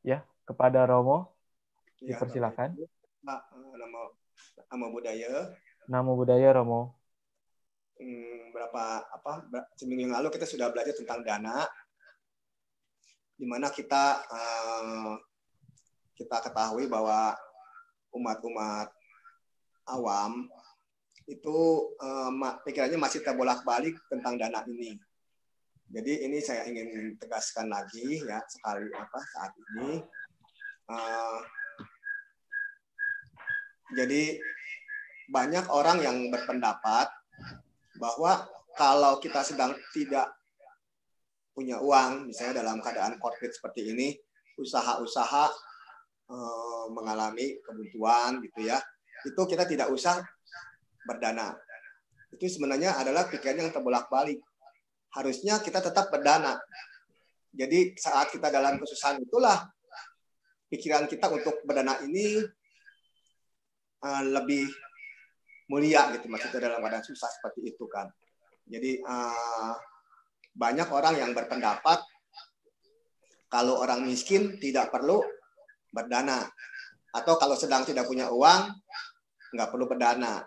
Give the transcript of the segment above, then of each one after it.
Ya, kepada Romo Ya, dipersilakan. Pak, nama budaya. Namo Buddhaya Romo. Seminggu yang lalu kita sudah belajar tentang dana, di mana kita ketahui bahwa umat-umat awam itu pikirannya masih terbolak-balik tentang dana ini. Jadi ini saya ingin tegaskan lagi ya saat ini. Jadi banyak orang yang berpendapat bahwa kalau kita sedang tidak punya uang, misalnya dalam keadaan COVID seperti ini, usaha-usaha mengalami kebutuhan gitu ya, itu kita tidak usah berdana. Itu sebenarnya adalah pikiran yang terbolak-balik. Harusnya kita tetap berdana. Jadi saat kita dalam kesusahan itulah pikiran kita untuk berdana ini lebih mulia gitu, maksudnya dalam keadaan susah seperti itu kan. Jadi banyak orang yang berpendapat kalau orang miskin tidak perlu berdana, atau kalau sedang tidak punya uang nggak perlu berdana.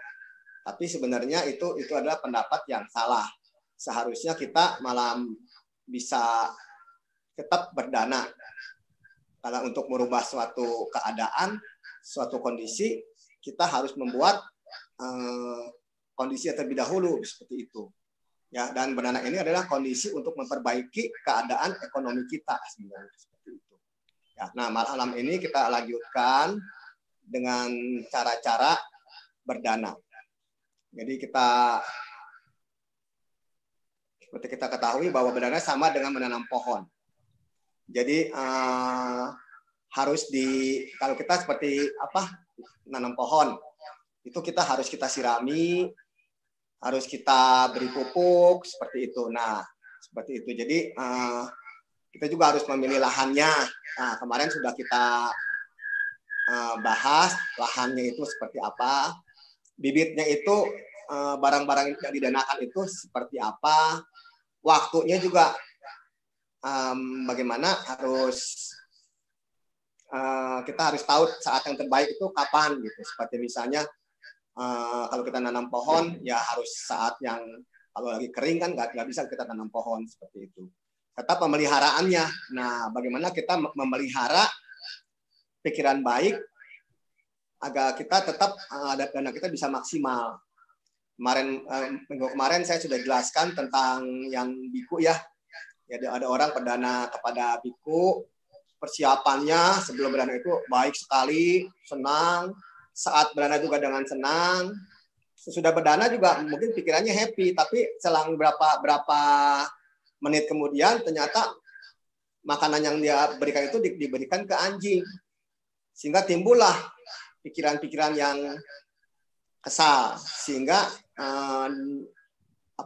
Tapi sebenarnya itu adalah pendapat yang salah. Seharusnya kita malah bisa tetap berdana. Karena untuk merubah suatu keadaan, suatu kondisi, kita harus membuat kondisi terlebih dahulu seperti itu. Ya, dan berdana ini adalah kondisi untuk memperbaiki keadaan ekonomi kita sebenarnya seperti itu. Ya, nah, malam ini kita lanjutkan dengan cara-cara berdana. Jadi seperti kita ketahui bahwa berdana sama dengan menanam pohon. Jadi harus kalau kita seperti nanam pohon, itu harus kita sirami, harus kita beri pupuk seperti itu. Nah, seperti itu. Jadi kita juga harus memilih lahannya. Nah, kemarin sudah kita bahas lahannya itu seperti apa, bibitnya itu barang-barang yang didanakan itu seperti apa, waktunya juga bagaimana, kita harus tahu saat yang terbaik itu kapan gitu. Seperti misalnya kalau kita nanam pohon ya harus saat yang kalau lagi kering kan nggak bisa kita tanam pohon seperti itu. Tetap pemeliharaannya. Nah, bagaimana kita memelihara pikiran baik agar kita tetap dana kita bisa maksimal. Minggu kemarin saya sudah jelaskan tentang yang biku ya. Jadi ada orang berdana kepada biku, persiapannya sebelum berdana itu baik sekali, senang. Saat berdana juga dengan senang. Sesudah berdana juga mungkin pikirannya happy, tapi selang berapa menit kemudian ternyata makanan yang dia berikan itu diberikan ke anjing. Sehingga timbullah pikiran-pikiran yang kesal, sehingga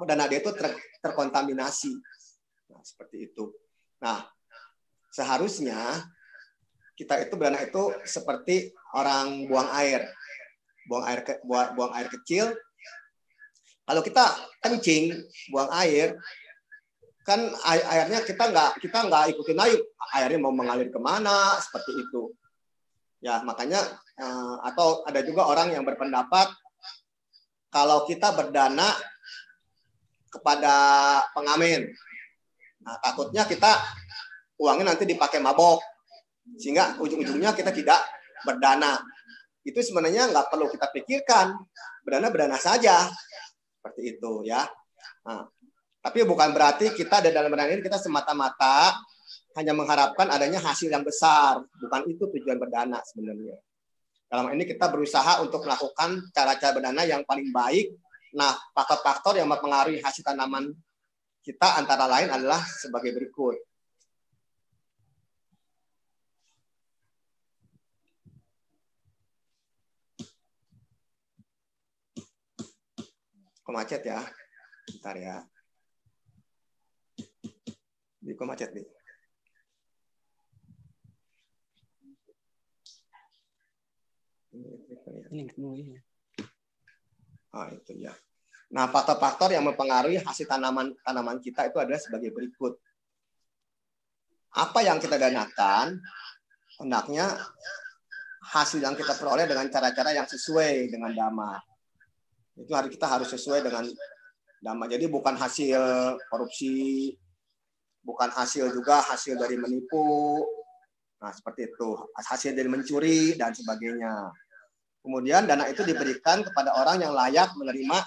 dana dia itu terkontaminasi. Nah, seperti itu. Nah, seharusnya kita itu berdana itu seperti orang buang air kecil. Kalau kita kencing buang air, kan airnya kita nggak ikutin naik, airnya mau mengalir kemana seperti itu. Ya, makanya atau ada juga orang yang berpendapat kalau kita berdana kepada pengamen, nah takutnya kita uangnya nanti dipakai mabok, sehingga ujung-ujungnya kita tidak berdana. Itu sebenarnya nggak perlu kita pikirkan, berdana saja seperti itu ya. Nah, tapi bukan berarti kita dalam berdana ini kita semata-mata hanya mengharapkan adanya hasil yang besar. Bukan itu tujuan berdana sebenarnya. Dalam ini kita berusaha untuk melakukan cara-cara berdana yang paling baik. Nah, faktor-faktor yang mempengaruhi hasil tanaman kita antara lain adalah sebagai berikut. Kok macet ya? Bentar ya. Kok macet nih? Itu ya. Nah, faktor-faktor yang mempengaruhi hasil tanaman kita itu adalah sebagai berikut. Apa yang kita danakan hendaknya hasil yang kita peroleh dengan cara-cara yang sesuai dengan dhamma. Itu kita harus sesuai dengan dhamma. Jadi bukan hasil korupsi, bukan hasil dari menipu. Nah, seperti itu. Hasil dari mencuri dan sebagainya. Kemudian dana itu diberikan kepada orang yang layak menerima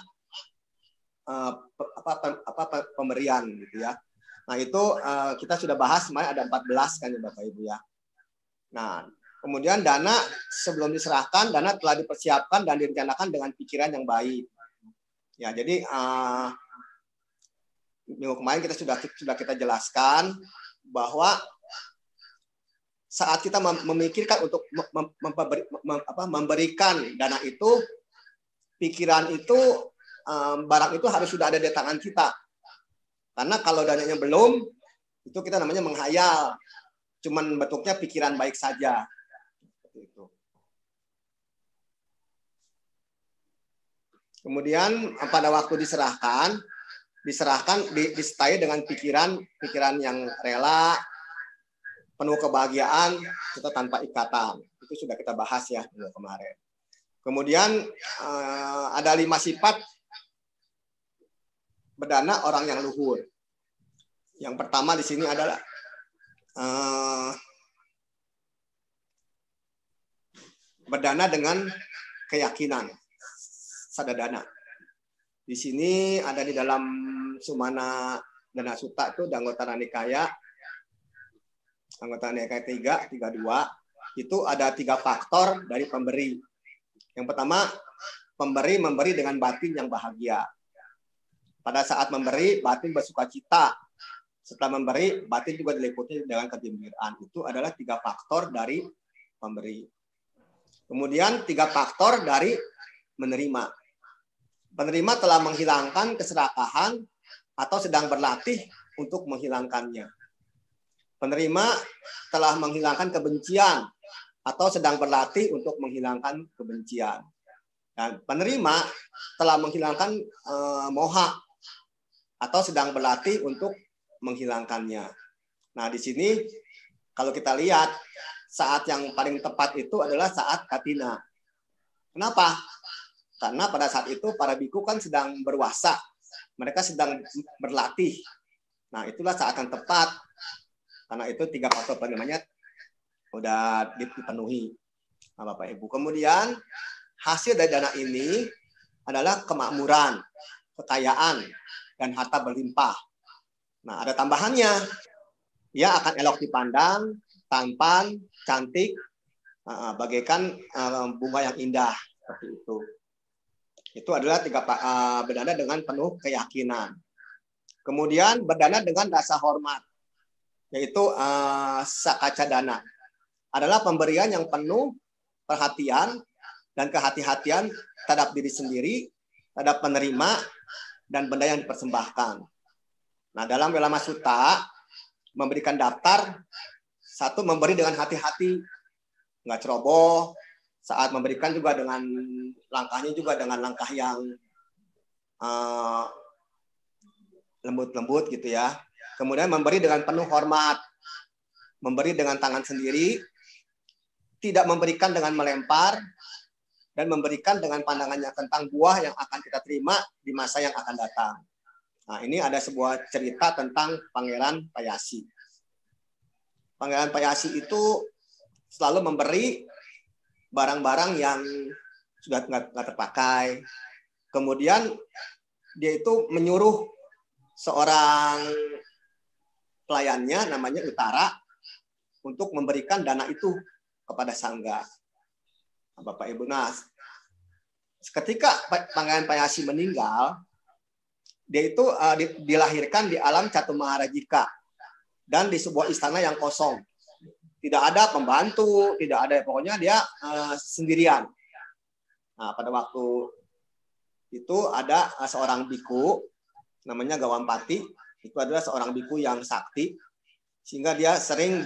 pemberian gitu ya. Nah, itu kita sudah bahas, semuanya ada 14 kan ya Bapak Ibu ya. Nah, kemudian dana sebelum diserahkan, dana telah dipersiapkan dan direncanakan dengan pikiran yang baik. Ya, jadi minggu kemarin kita sudah kita jelaskan bahwa saat kita memikirkan untuk memberikan dana itu, pikiran itu, barang itu harus sudah ada di tangan kita. Karena kalau dananya belum, itu kita namanya menghayal. Cuman bentuknya pikiran baik saja. Kemudian pada waktu diserahkan disertai dengan pikiran yang rela, penuh kebahagiaan, kita tanpa ikatan. Itu sudah kita bahas ya kemarin. Kemudian ada 5 sifat berdana orang yang luhur. Yang pertama di sini adalah berdana dengan keyakinan, sadadana. Di sini ada di dalam Sumana Dana Sutta itu Anggota Nikaya 3, 32, itu ada 3 faktor dari pemberi. Yang pertama, memberi dengan batin yang bahagia. Pada saat memberi, batin bersuka cita. Setelah memberi, batin juga diliputi dengan kegembiraan. Itu adalah 3 faktor dari pemberi. Kemudian 3 faktor dari menerima. Penerima telah menghilangkan keserakahan atau sedang berlatih untuk menghilangkannya. Penerima telah menghilangkan kebencian atau sedang berlatih untuk menghilangkan kebencian. Dan penerima telah menghilangkan moha atau sedang berlatih untuk menghilangkannya. Nah, di sini kalau kita lihat saat yang paling tepat itu adalah saat katina. Kenapa? Karena pada saat itu para biku kan sedang berwasa. Mereka sedang berlatih. Nah, itulah saat yang tepat. Karena itu 3 faktor penerimanya udah dipenuhi. Nah, Bapak Ibu. Kemudian hasil dari dana ini adalah kemakmuran, kekayaan, dan harta berlimpah. Nah, ada tambahannya. Ia akan elok dipandang, tampan, cantik, bagaikan bunga yang indah. Seperti itu. Itu adalah 3 berdana dengan penuh keyakinan. Kemudian berdana dengan rasa hormat, yaitu sakaca dana. Adalah pemberian yang penuh perhatian dan kehati-hatian terhadap diri sendiri, terhadap penerima, dan benda yang dipersembahkan. Nah, dalam Welama Sutta memberikan daftar, 1, memberi dengan hati-hati, nggak ceroboh. Saat memberikan juga dengan langkahnya juga dengan langkah yang lembut-lembut gitu ya. Kemudian memberi dengan penuh hormat, memberi dengan tangan sendiri, tidak memberikan dengan melempar, dan memberikan dengan pandangannya tentang buah yang akan kita terima di masa yang akan datang. Nah, ini ada sebuah cerita tentang Pangeran Payasi. Pangeran Payasi itu selalu memberi barang-barang yang sudah nggak terpakai. Kemudian dia itu menyuruh seorang pelayannya namanya Utara untuk memberikan dana itu kepada sangga. Bapak Ibu, nah, ketika Pangeran Payasi meninggal, dia itu dilahirkan di alam Catumaharajika dan di sebuah istana yang kosong. Tidak ada pembantu, tidak ada, pokoknya dia sendirian. Nah, pada waktu itu ada seorang biku namanya Gawampati. Itu adalah seorang biku yang sakti, sehingga dia sering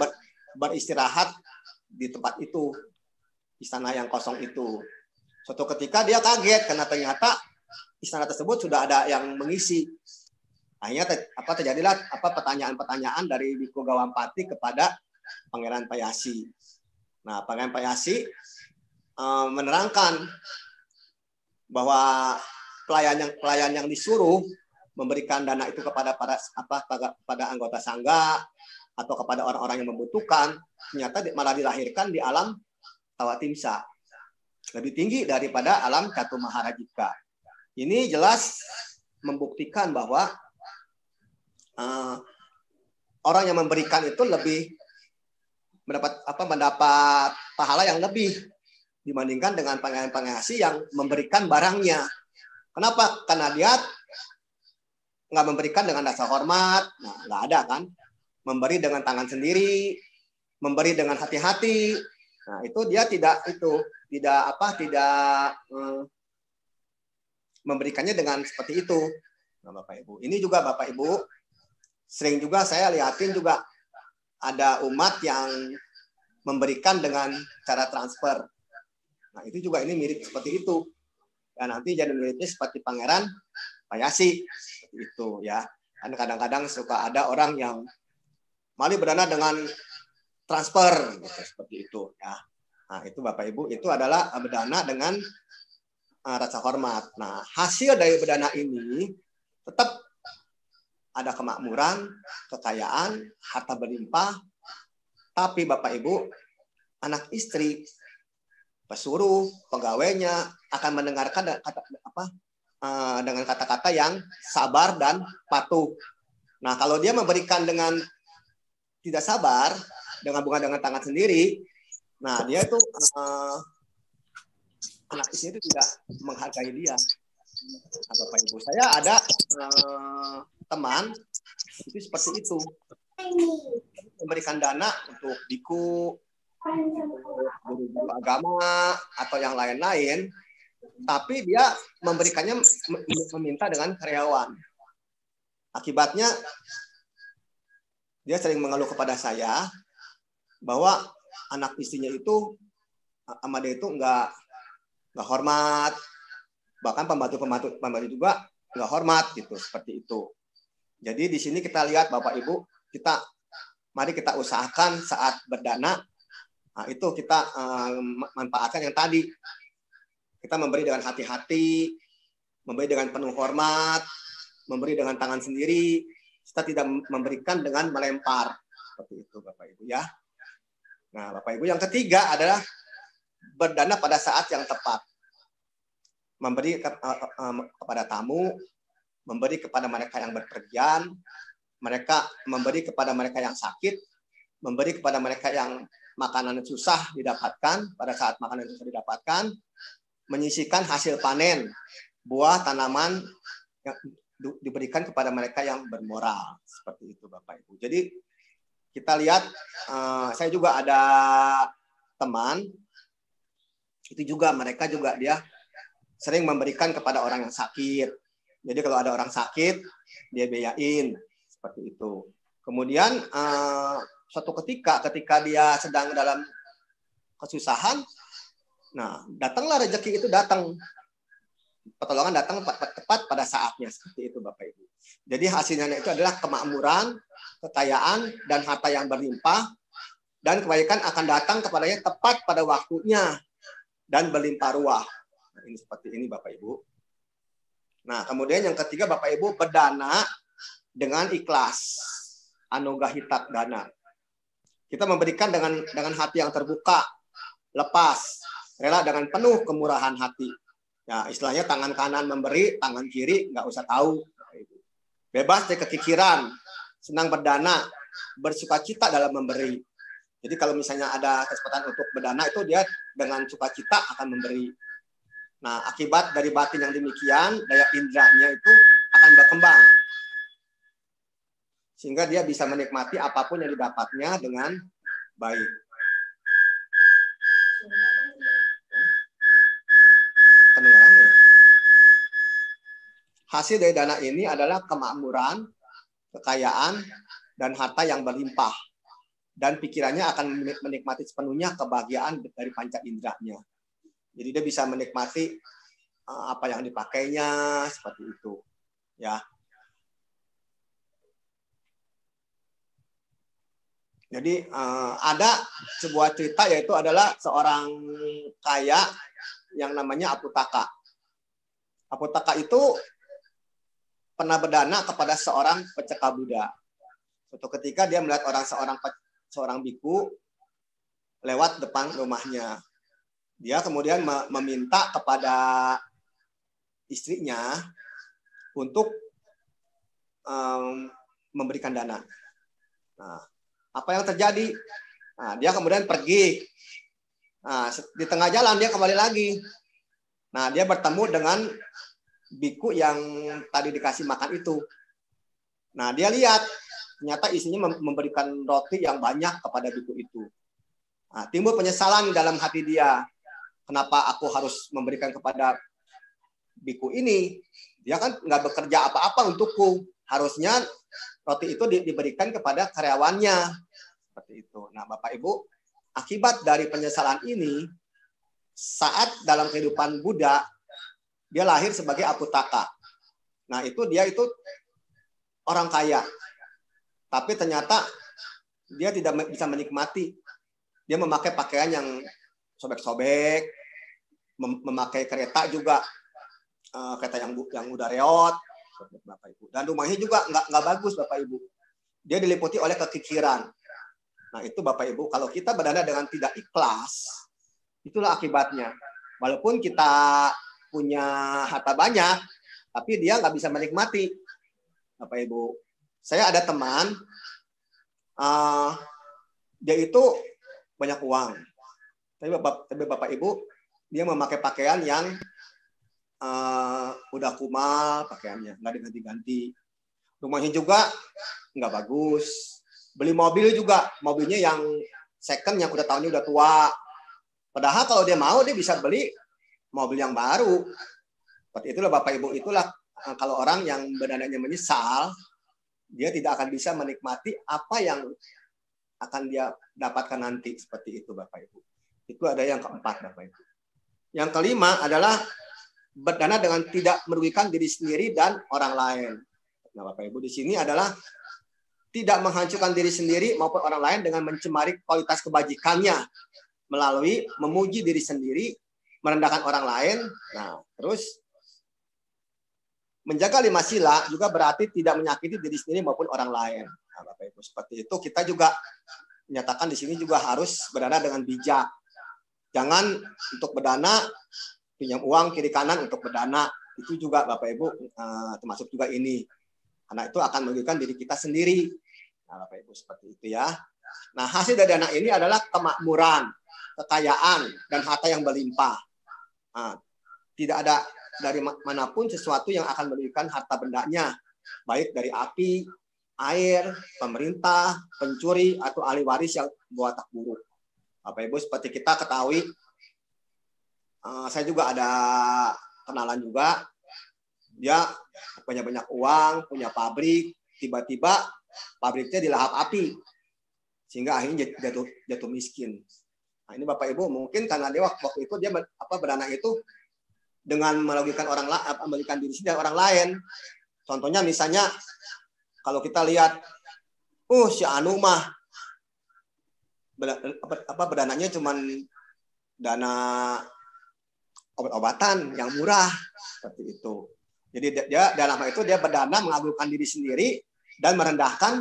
beristirahat di tempat itu, istana yang kosong itu. Suatu ketika dia kaget karena ternyata istana tersebut sudah ada yang mengisi. Akhirnya terjadilah pertanyaan-pertanyaan dari biku Gawampati kepada Pangeran Payasi. Nah, Pangeran Payasi menerangkan bahwa pelayan yang disuruh memberikan dana itu kepada pada anggota sangga atau kepada orang-orang yang membutuhkan, ternyata malah dilahirkan di alam Tawatimsa. Lebih tinggi daripada alam Catu Maharajika. Ini jelas membuktikan bahwa orang yang memberikan itu lebih mendapat pahala yang lebih dibandingkan dengan Pangeran Pangasi yang memberikan barangnya. Kenapa? Karena dia nggak memberikan dengan rasa hormat, nah nggak ada kan? Memberi dengan tangan sendiri, memberi dengan hati-hati. Nah itu dia tidak memberikannya dengan seperti itu. Nah, Bapak Ibu, ini juga Bapak Ibu sering juga saya lihatin juga ada umat yang memberikan dengan cara transfer. Nah itu juga ini mirip seperti itu. Dan nanti jadi miripnya seperti Pangeran Payasi seperti itu ya. Kan kadang-kadang suka ada orang yang malah berdana dengan transfer gitu, seperti itu ya. Nah, itu Bapak Ibu itu adalah berdana dengan rasa hormat. Nah, hasil dari berdana ini tetap ada kemakmuran, kekayaan, harta berlimpah. Tapi Bapak Ibu, anak istri, pesuruh, pegawainya akan mendengarkan dengan kata-kata yang sabar dan patuh. Nah, kalau dia memberikan dengan tidak sabar, bukan dengan tangan sendiri, nah dia itu anak istri itu tidak menghargai dia. Nah, Bapak Ibu, saya ada teman itu seperti itu, memberikan dana untuk biku, guru agama atau yang lain-lain, tapi dia memberikannya meminta dengan karyawan. Akibatnya dia sering mengeluh kepada saya bahwa anak istrinya itu sama dia itu nggak hormat, bahkan pembantu juga nggak hormat gitu, seperti itu. Jadi di sini kita lihat Bapak Ibu, mari kita usahakan saat berdana, nah itu kita manfaatkan yang tadi. Kita memberi dengan hati-hati, memberi dengan penuh hormat, memberi dengan tangan sendiri. Kita tidak memberikan dengan melempar. Seperti itu Bapak Ibu ya. Nah Bapak Ibu, yang ketiga adalah berdana pada saat yang tepat. Memberi kepada tamu, memberi kepada mereka yang berpergian, memberi kepada mereka yang sakit, memberi kepada mereka yang makanan susah didapatkan, pada saat makanan susah didapatkan, menyisihkan hasil panen, buah tanaman yang diberikan kepada mereka yang bermoral. Seperti itu Bapak Ibu. Jadi kita lihat, saya juga ada teman, itu juga mereka juga dia sering memberikan kepada orang yang sakit. Jadi kalau ada orang sakit, dia biayain. Seperti itu. Kemudian suatu ketika dia sedang dalam kesusahan, nah datanglah rezeki itu datang. Pertolongan datang tepat pada saatnya, seperti itu Bapak Ibu. Jadi hasilnya itu adalah kemakmuran, kekayaan, dan harta yang berlimpah, dan kebaikan akan datang kepadanya tepat pada waktunya dan berlimpah ruah. Nah, ini seperti ini Bapak Ibu. Nah kemudian yang ketiga Bapak Ibu, berdana dengan ikhlas, anugahitat dana. Kita memberikan dengan hati yang terbuka, lepas, rela dengan penuh kemurahan hati. Ya, istilahnya tangan kanan memberi, tangan kiri nggak usah tahu. Bebas dari kekikiran, senang berdana, bersukacita dalam memberi. Jadi kalau misalnya ada kesempatan untuk berdana, itu dia dengan sukacita akan memberi. Nah, akibat dari batin yang demikian, daya indranya itu akan berkembang. Sehingga dia bisa menikmati apapun yang didapatnya dengan baik. Kedengarannya. Hasil dari dana ini adalah kemakmuran, kekayaan, dan harta yang berlimpah. Dan pikirannya akan menikmati sepenuhnya kebahagiaan dari panca inderanya. Jadi dia bisa menikmati apa yang dipakainya, seperti itu. Ya. Jadi ada sebuah cerita, yaitu adalah seorang kaya yang namanya Aputaka. Aputaka itu pernah berdana kepada seorang peceka Buddha. Suatu ketika dia melihat seorang biku lewat depan rumahnya. Dia kemudian meminta kepada istrinya untuk memberikan dana. Nah, apa yang terjadi? Nah, dia kemudian pergi. Nah, di tengah jalan dia kembali lagi. Nah, dia bertemu dengan biku yang tadi dikasih makan itu. Nah, dia lihat ternyata isinya memberikan roti yang banyak kepada biku itu. Nah, timbul penyesalan dalam hati dia. Kenapa aku harus memberikan kepada biku ini? Dia kan nggak bekerja apa-apa untukku. Harusnya roti itu diberikan kepada karyawannya. Seperti itu. Nah, Bapak Ibu, akibat dari penyesalan ini, saat dalam kehidupan Buddha, dia lahir sebagai Aputaka. Nah, dia itu orang kaya. Tapi ternyata dia tidak bisa menikmati. Dia memakai pakaian yang sobek-sobek, memakai kereta juga, kereta yang udah reot, Bapak Ibu. Dan rumahnya juga nggak bagus, Bapak Ibu. Dia diliputi oleh kekikiran. Nah, itu Bapak Ibu, kalau kita berdana dengan tidak ikhlas, itulah akibatnya. Walaupun kita punya harta banyak, tapi dia nggak bisa menikmati, Bapak Ibu. Saya ada teman, dia itu banyak uang, tapi Bapak Ibu, dia memakai pakaian yang udah kumal, pakaiannya nggak diganti-ganti. Rumahnya juga nggak bagus. Beli mobil juga, mobilnya yang second, yang udah tahunnya udah tua. Padahal kalau dia mau, dia bisa beli mobil yang baru. Seperti itulah Bapak Ibu, itulah kalau orang yang berdananya menyesal, dia tidak akan bisa menikmati apa yang akan dia dapatkan nanti. Seperti itu Bapak Ibu. Itu ada yang keempat Bapak Ibu. Yang kelima adalah berdana dengan tidak merugikan diri sendiri dan orang lain. Nah Bapak Ibu, di sini adalah tidak menghancurkan diri sendiri maupun orang lain dengan mencemari kualitas kebajikannya melalui memuji diri sendiri, merendahkan orang lain. Nah, terus menjaga 5 sila juga berarti tidak menyakiti diri sendiri maupun orang lain. Nah, Bapak Ibu, seperti itu kita juga menyatakan di sini juga harus berdana dengan bijak. Jangan untuk berdana pinjam uang kiri kanan untuk berdana. Itu juga Bapak Ibu termasuk juga ini. Karena itu akan merugikan diri kita sendiri. Nah, Bapak Ibu, seperti itu ya. Nah, hasil dari dana ini adalah kemakmuran, kekayaan, dan harta yang berlimpah. Nah, tidak ada dari manapun sesuatu yang akan merugikan harta bendanya, baik dari api, air, pemerintah, pencuri, atau ahli waris yang berwatak buruk. Bapak Ibu, seperti kita ketahui, saya juga ada kenalan juga, dia punya banyak uang, punya pabrik, tiba-tiba pabriknya dilahap api, sehingga akhirnya jatuh miskin. Nah, ini Bapak Ibu, mungkin karena dia waktu itu dia berdana itu dengan merugikan orang lain, merugikan diri sendiri dan orang lain. Contohnya misalnya kalau kita lihat, si Anu mah berdananya cuman dana obat-obatan yang murah, seperti itu. Jadi dia dalam hal itu dia berdana mengagungkan diri sendiri dan merendahkan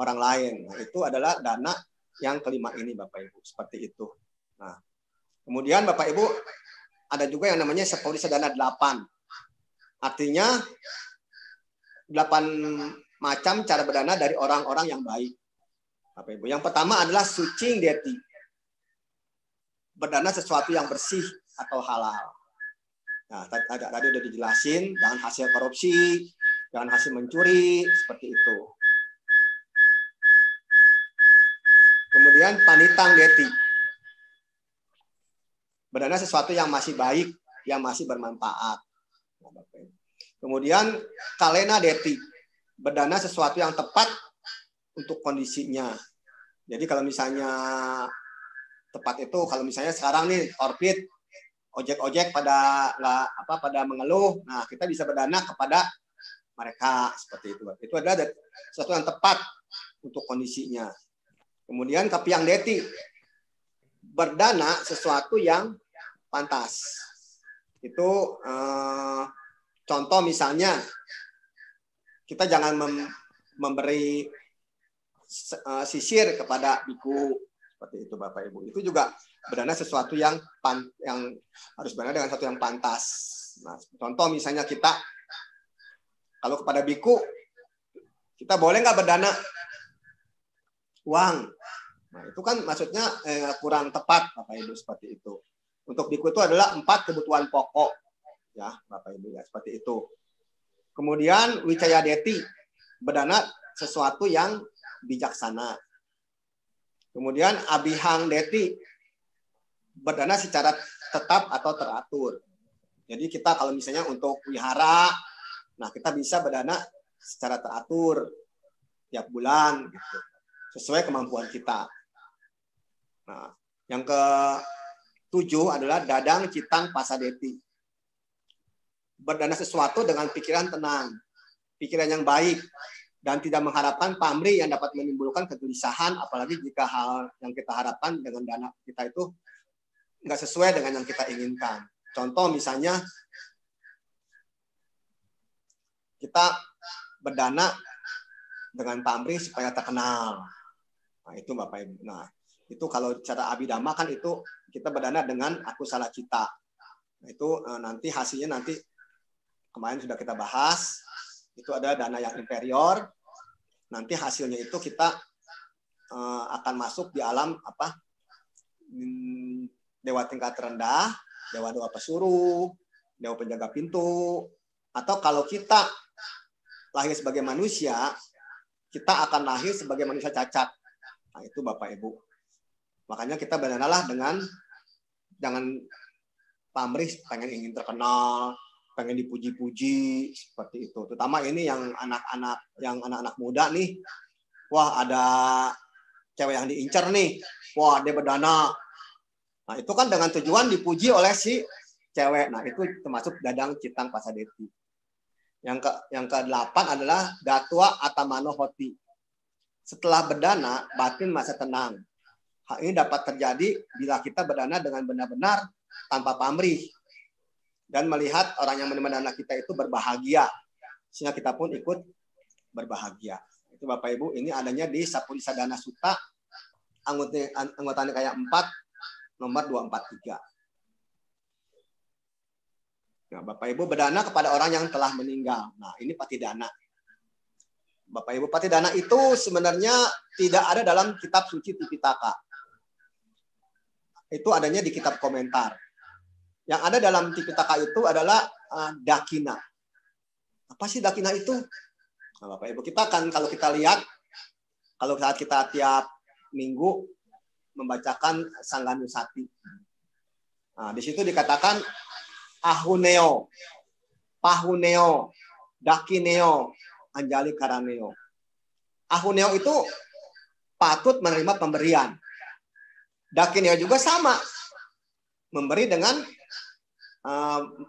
orang lain. Nah, itu adalah dana yang kelima ini Bapak Ibu, seperti itu. Nah, kemudian Bapak Ibu ada juga yang namanya Sepuri Sadana 8. Artinya 8 macam cara berdana dari orang-orang yang baik. Bapak Ibu, yang pertama adalah Sucing Deti. Berdana sesuatu yang bersih atau halal. Nah, tadi udah dijelasin, jangan hasil korupsi, jangan hasil mencuri, seperti itu. Kemudian Panitang Deti. Berdana sesuatu yang masih baik, yang masih bermanfaat. Kemudian Kalena Deti. Berdana sesuatu yang tepat untuk kondisinya. Jadi kalau misalnya tepat itu, kalau misalnya sekarang nih orbit ojek-ojek pada mengeluh, nah kita bisa berdana kepada mereka, seperti itu. Itu adalah sesuatu yang tepat untuk kondisinya. Kemudian Kapiang Deti, berdana sesuatu yang pantas. Itu contoh misalnya, kita jangan memberi sisir kepada biku, seperti itu Bapak Ibu. Itu juga berdana sesuatu yang harus berdana dengan sesuatu yang pantas. Nah, contoh misalnya kita kalau kepada biku, kita boleh nggak berdana uang? Nah, itu kan maksudnya kurang tepat Bapak Ibu, seperti itu. Untuk biku itu adalah 4 kebutuhan pokok, ya Bapak Ibu ya, seperti itu. Kemudian Wicaya Deti, berdana sesuatu yang bijaksana. Kemudian Abihang Deti, berdana secara tetap atau teratur. Jadi kita kalau misalnya untuk wihara, nah kita bisa berdana secara teratur tiap bulan, gitu, sesuai kemampuan kita. Nah, yang ke-7 adalah Dadang Citang Pasadeti, berdana sesuatu dengan pikiran tenang, pikiran yang baik, dan tidak mengharapkan pamrih yang dapat menimbulkan kegelisahan, apalagi jika hal yang kita harapkan dengan dana kita itu nggak sesuai dengan yang kita inginkan. Contoh misalnya, kita berdana dengan pamrih supaya terkenal. Nah, itu Bapak Ibu. Nah, itu kalau cara abidama kan itu kita berdana dengan aku salah cita. Nah, itu nanti hasilnya nanti kemarin sudah kita bahas, itu ada dana yang inferior. Nanti hasilnya itu kita akan masuk di alam dewa tingkat rendah, dewa-dewa pesuruh, dewa penjaga pintu, atau kalau kita lahir sebagai manusia, kita akan lahir sebagai manusia cacat. Nah, itu Bapak Ibu. Makanya kita berdanalah dengan jangan pamrih pengen ingin terkenal, pengen dipuji-puji, seperti itu. Terutama ini yang anak-anak muda nih. Wah, ada cewek yang diincar nih. Wah, dia berdana. Nah, itu kan dengan tujuan dipuji oleh si cewek. Nah, itu termasuk Dadang Citang Pasadeti. Yang ke-8 adalah Datua Atamano Hoti. Setelah berdana, batin masa tenang. Hal ini dapat terjadi bila kita berdana dengan benar-benar tanpa pamrih dan melihat orang yang menerima dana kita itu berbahagia, sehingga kita pun ikut berbahagia. Itu Bapak Ibu, ini adanya di Sapulisa Dana Sutta, anggota Nikaya 4, nomor 243. Nah, Bapak Ibu berdana kepada orang yang telah meninggal. Nah, ini patidana. Bapak Ibu, patidana itu sebenarnya tidak ada dalam kitab suci Tipitaka. Itu adanya di kitab komentar. Yang ada dalam Tipitaka itu adalah dakina. Apa sih dakina itu? Nah, Bapak Ibu, kita kan kalau kita lihat, kalau saat kita tiap minggu membacakan Sangganusati. Nah, di situ dikatakan ahuneo, pahuneo, dakineo, anjali karaneo. Ahuneo itu patut menerima pemberian. Dakineo juga sama, memberi dengan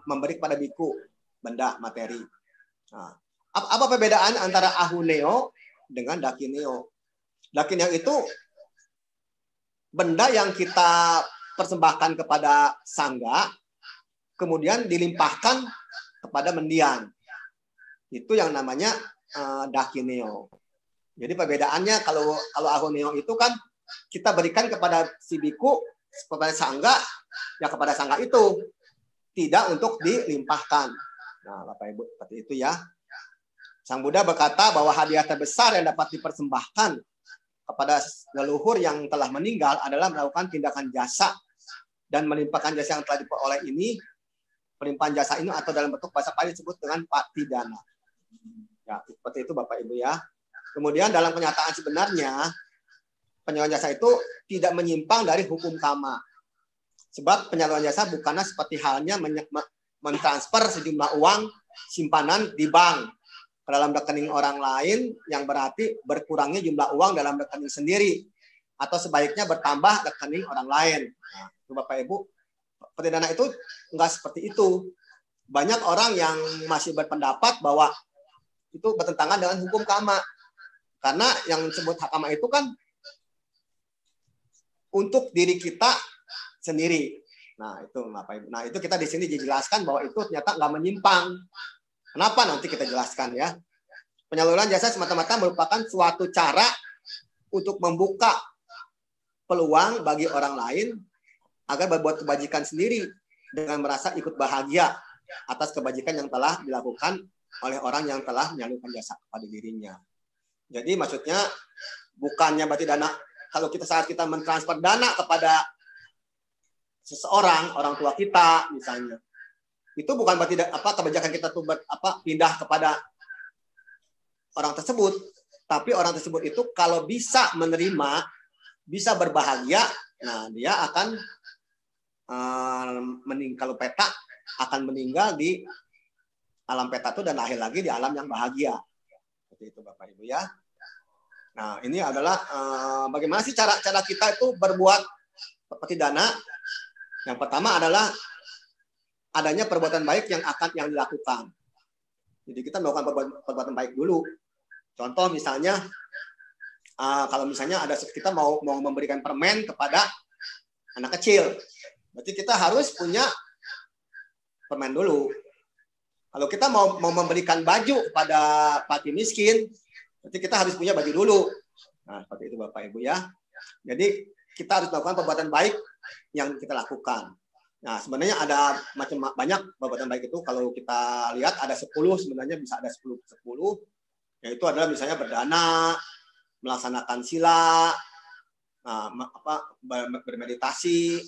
memberi kepada biku benda materi. Nah, apa perbedaan antara ahuneo dengan dakineo? Dakineo itu benda yang kita persembahkan kepada sangga, kemudian dilimpahkan kepada mendiang. Itu yang namanya dakineo. Jadi perbedaannya kalau ahuneo itu kan kita berikan kepada si biku, kepada sangga, ya kepada sangga itu. Tidak untuk dilimpahkan. Nah, Bapak Ibu, seperti itu ya. Sang Buddha berkata bahwa hadiah terbesar yang dapat dipersembahkan kepada leluhur yang telah meninggal adalah melakukan tindakan jasa dan melimpahkan jasa yang telah diperoleh ini. Pelimpahan jasa ini atau dalam bentuk bahasa Pali disebut dengan patidana. Ya, seperti itu Bapak Ibu ya. Kemudian dalam kenyataan sebenarnya penyaluran jasa itu tidak menyimpang dari hukum kama. Sebab penyaluran jasa bukanlah seperti halnya mentransfer sejumlah uang simpanan di bank ke dalam rekening orang lain, yang berarti berkurangnya jumlah uang dalam rekening sendiri, atau sebaliknya bertambah rekening orang lain. Nah, itu Bapak Ibu, patidana itu enggak seperti itu. Banyak orang yang masih berpendapat bahwa itu bertentangan dengan hukum kama. Karena yang disebut kama itu kan untuk diri kita sendiri. Nah, itu Bapak Ibu. Nah, itu kita di sini dijelaskan bahwa itu ternyata nggak menyimpang. Kenapa? Nanti kita jelaskan ya. Penyaluran jasa semata-mata merupakan suatu cara untuk membuka peluang bagi orang lain agar berbuat kebajikan sendiri dengan merasa ikut bahagia atas kebajikan yang telah dilakukan oleh orang yang telah menyalurkan jasa kepada dirinya. Jadi maksudnya bukannya berarti dana, kalau kita saat kita mentransfer dana kepada seseorang, orang tua kita misalnya, itu bukan berarti kebijakan kita tuh pindah kepada orang tersebut, tapi orang tersebut itu kalau bisa menerima, bisa berbahagia, nah dia akan kalau peta akan meninggal di alam peta itu dan lahir lagi di alam yang bahagia. Seperti itu Bapak Ibu ya. Nah, ini adalah bagaimana sih cara kita itu berbuat seperti dana. Yang pertama adalah adanya perbuatan baik yang dilakukan. Jadi kita melakukan perbuatan baik dulu. Contoh misalnya, kalau misalnya kita mau memberikan permen kepada anak kecil, berarti kita harus punya permen dulu. Kalau kita mau memberikan baju kepada fakir miskin, berarti kita harus punya baju dulu. Nah, seperti itu Bapak Ibu ya. Jadi kita harus melakukan perbuatan baik yang kita lakukan. Nah, sebenarnya ada banyak perbuatan baik itu. Kalau kita lihat ada 10, sebenarnya bisa ada 10. Yaitu adalah misalnya berdana, melaksanakan sila, bermeditasi,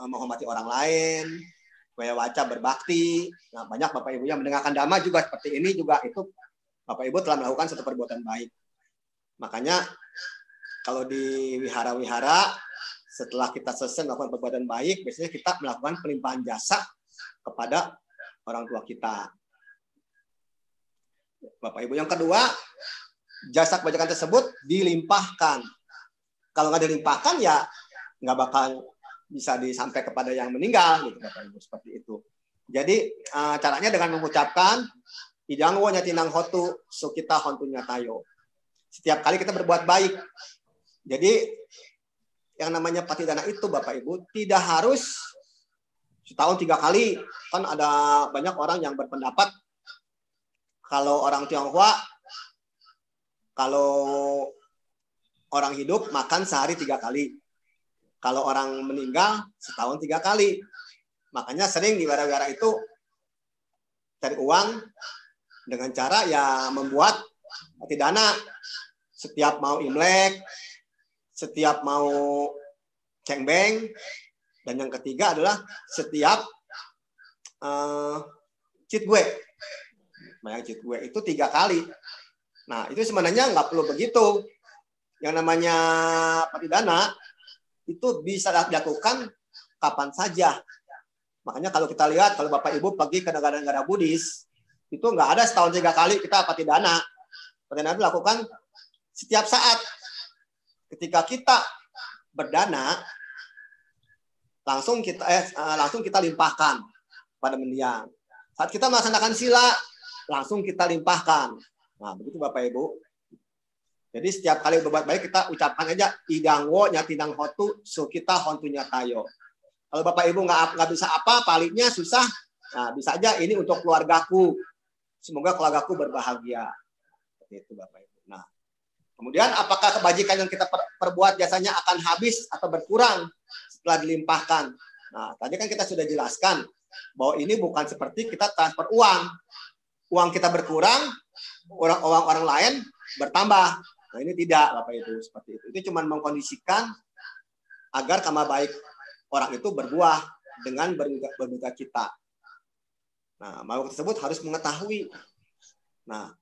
menghormati orang lain, supaya waca berbakti. Nah, banyak Bapak Ibu yang mendengarkan dhamma juga seperti ini juga, itu Bapak Ibu telah melakukan satu perbuatan baik. Makanya kalau di wihara-wihara, setelah kita selesai melakukan perbuatan baik, biasanya kita melakukan pelimpahan jasa kepada orang tua kita. Bapak Ibu, yang kedua, jasa kebajikan tersebut dilimpahkan. Kalau nggak dilimpahkan ya nggak bakal bisa disampaikan kepada yang meninggal, gitu Bapak Ibu, seperti itu. Jadi caranya dengan mengucapkan idang wo nyatinang hotu sukita hontu nyatayo. Setiap kali kita berbuat baik. Jadi yang namanya patidana itu Bapak Ibu tidak harus setahun 3 kali. Kan ada banyak orang yang berpendapat kalau orang Tionghoa, kalau orang hidup makan sehari 3 kali. Kalau orang meninggal setahun 3 kali. Makanya sering di wihara-wihara itu cari uang dengan cara ya membuat patidana. Setiap mau Imlek, setiap mau cengbeng, dan yang ketiga adalah setiap citwe. Bayang citwe itu 3 kali. Nah, itu sebenarnya nggak perlu begitu. Yang namanya patidana itu bisa dilakukan kapan saja. Makanya kalau kita lihat, kalau Bapak Ibu pergi ke negara-negara Buddhis, itu nggak ada setahun 3 kali kita patidana. Patidana itu dilakukan setiap saat. Ketika kita berdana, langsung kita limpahkan pada mendiang. Saat kita melaksanakan sila, langsung kita limpahkan. Nah, begitu Bapak Ibu. Jadi setiap kali berbuat baik kita ucapkan aja idang wo nyatinang hotu sukita hontu nyatayo. Kalau Bapak Ibu nggak bisa apa, palingnya susah, nah bisa aja ini untuk keluargaku. Semoga keluargaku berbahagia. Seperti itu Bapak Ibu. Nah, kemudian apakah kebajikan yang kita perbuat jasanya akan habis atau berkurang setelah dilimpahkan? Nah, tadi kan kita sudah jelaskan bahwa ini bukan seperti kita transfer uang. Uang kita berkurang, orang lain bertambah. Nah, ini tidak Bapak Ibu, seperti itu. Itu cuma mengkondisikan agar karma baik orang itu berbuah dengan berduka cita. Nah, makhluk tersebut harus mengetahui. Nah,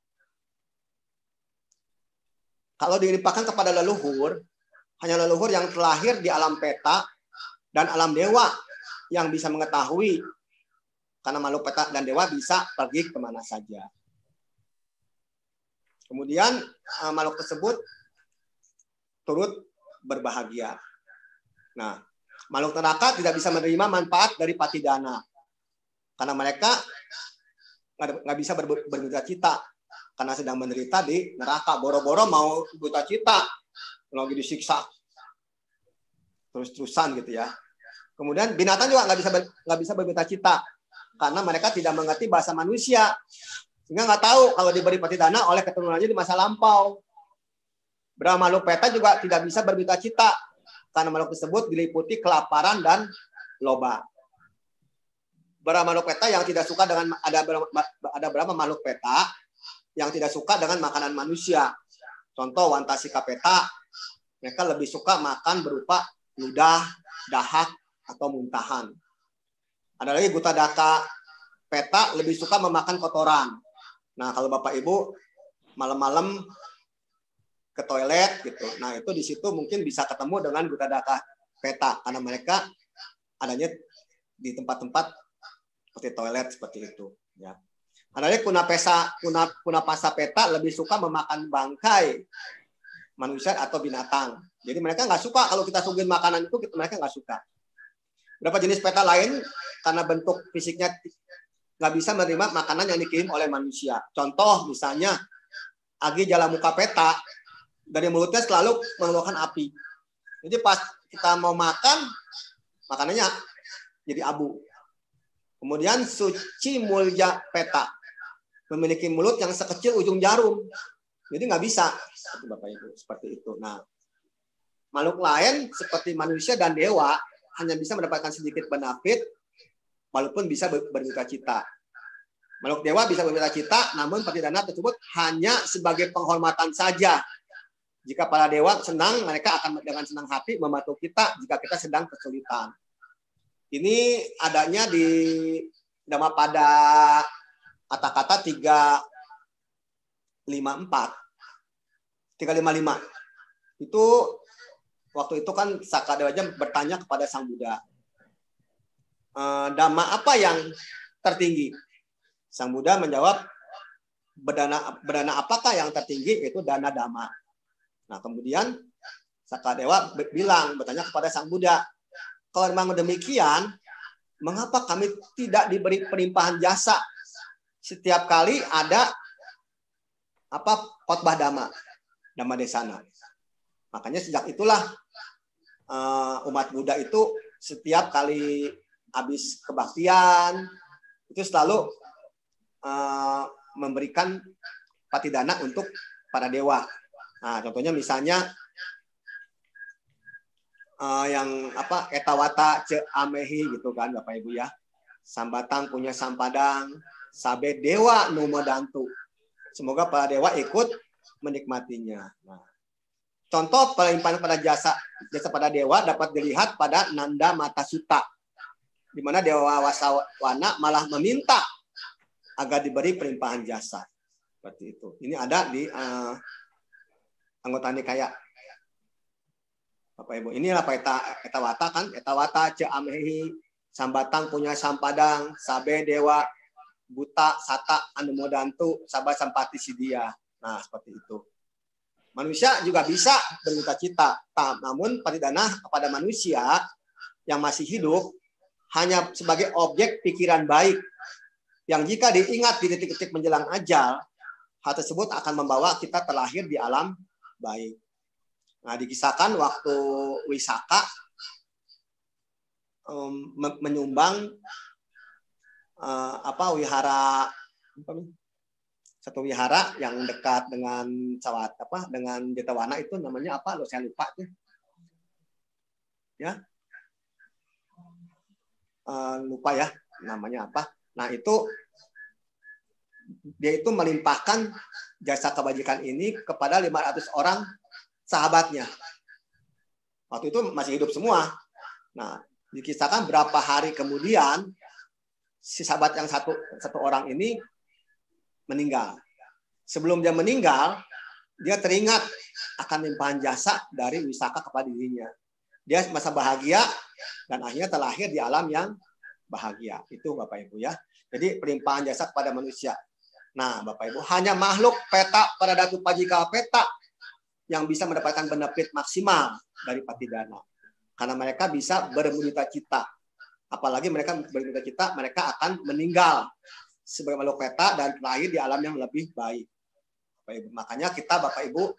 kalau dilimpahkan kepada leluhur, hanya leluhur yang terlahir di alam peta dan alam dewa yang bisa mengetahui. Karena makhluk peta dan dewa bisa pergi kemana saja. Kemudian makhluk tersebut turut berbahagia. Nah, makhluk neraka tidak bisa menerima manfaat dari patidana. Karena mereka nggak bisa berduka cita. karena sedang menderita di neraka. Boro-boro mau buta cita, lagi disiksa terus-terusan gitu ya. Kemudian binatang juga nggak bisa berbuta cita karena mereka tidak mengerti bahasa manusia, sehingga nggak tahu kalau diberi patidana oleh keturunannya di masa lampau. Brahma makhluk peta juga tidak bisa berbuta cita karena makhluk tersebut diliputi kelaparan dan loba. Brahma makhluk peta yang tidak suka dengan ada berapa makhluk peta yang tidak suka dengan makanan manusia. Contoh Wantasika peta, mereka lebih suka makan berupa ludah, dahak, atau muntahan. Ada lagi Gutadaka peta lebih suka memakan kotoran. Nah, kalau Bapak Ibu malam-malam ke toilet gitu, nah itu di situ mungkin bisa ketemu dengan Gutadaka peta karena mereka adanya di tempat-tempat seperti toilet seperti itu. Ya. Ada lagi Kunapasa peta lebih suka memakan bangkai manusia atau binatang. Jadi mereka nggak suka kalau kita suguhin makanan itu, mereka nggak suka. Berapa jenis peta lain karena bentuk fisiknya nggak bisa menerima makanan yang dikirim oleh manusia. Contoh misalnya Agi Jalamuka peta, dari mulutnya selalu mengeluarkan api. Jadi pas kita mau makan, makanannya jadi abu. Kemudian Suci Mulya peta, memiliki mulut yang sekecil ujung jarum. Jadi nggak bisa, Bapak Ibu, seperti itu. Nah, makhluk lain seperti manusia dan dewa hanya bisa mendapatkan sedikit benefit, walaupun bisa berduka cita. Makhluk dewa bisa berduka cita, namun patidana tersebut hanya sebagai penghormatan saja. Jika para dewa senang, mereka akan dengan senang hati membantu kita jika kita sedang kesulitan. Ini adanya di Dhammapada kata-kata 355. Itu waktu itu kan Sakadewaja bertanya kepada Sang Buddha, Dhamma apa yang tertinggi? Sang Buddha menjawab, berdana apakah yang tertinggi? Itu dana dhamma. Nah, kemudian Sakadewa bertanya kepada Sang Buddha, kalau memang demikian, mengapa kami tidak diberi pelimpahan jasa setiap kali ada khotbah Dhamma Desana? Makanya sejak itulah umat Buddha itu setiap kali habis kebaktian itu selalu memberikan patidana untuk para dewa. Nah, contohnya misalnya yang etawata ce amehi gitu kan Bapak Ibu ya. Sambatang punya sampadang, sabe dewa numodantu. Semoga para dewa ikut menikmatinya. Nah, contoh pelimpahan pada jasa pada dewa dapat dilihat pada Nanda Mata Sutta, di mana Dewa Wasawana malah meminta agar diberi pelimpahan jasa. Seperti itu. Ini ada di anggota Nikaya. Bapak Ibu, inilah etawata kan, etawata ce amehi, sambatang punya sampadang, sabe dewa buta sata anumodantu, sabar sampati sidia. Nah, seperti itu. Manusia juga bisa berduka cita, namun patidana kepada manusia yang masih hidup hanya sebagai objek pikiran baik yang jika diingat di detik-detik menjelang ajal, hal tersebut akan membawa kita terlahir di alam baik. Nah, dikisahkan waktu Wisaka menyumbang wihara, satu wihara yang dekat dengan dengan Jetawana itu namanya apa? Lo saya lupa tuh. Ya. Lupa ya namanya apa. Nah, itu dia itu melimpahkan jasa kebajikan ini kepada 500 orang sahabatnya. Waktu itu masih hidup semua. Nah, dikisahkan berapa hari kemudian si sahabat yang satu orang ini meninggal. Sebelum dia meninggal, dia teringat akan limpahan jasa dari Wisaka kepada dirinya. Dia masa bahagia dan akhirnya terlahir di alam yang bahagia. Itu Bapak Ibu ya. Jadi pelimpahan jasa kepada manusia. Nah, Bapak Ibu, hanya makhluk peta pada Datu Pajika peta yang bisa mendapatkan benefit maksimal dari patidana. Karena mereka bisa bermudita cita. Apalagi mereka bermudita cita, mereka akan meninggal sebagai makhluk peta dan terlahir di alam yang lebih baik. Bapak Ibu. Makanya kita Bapak Ibu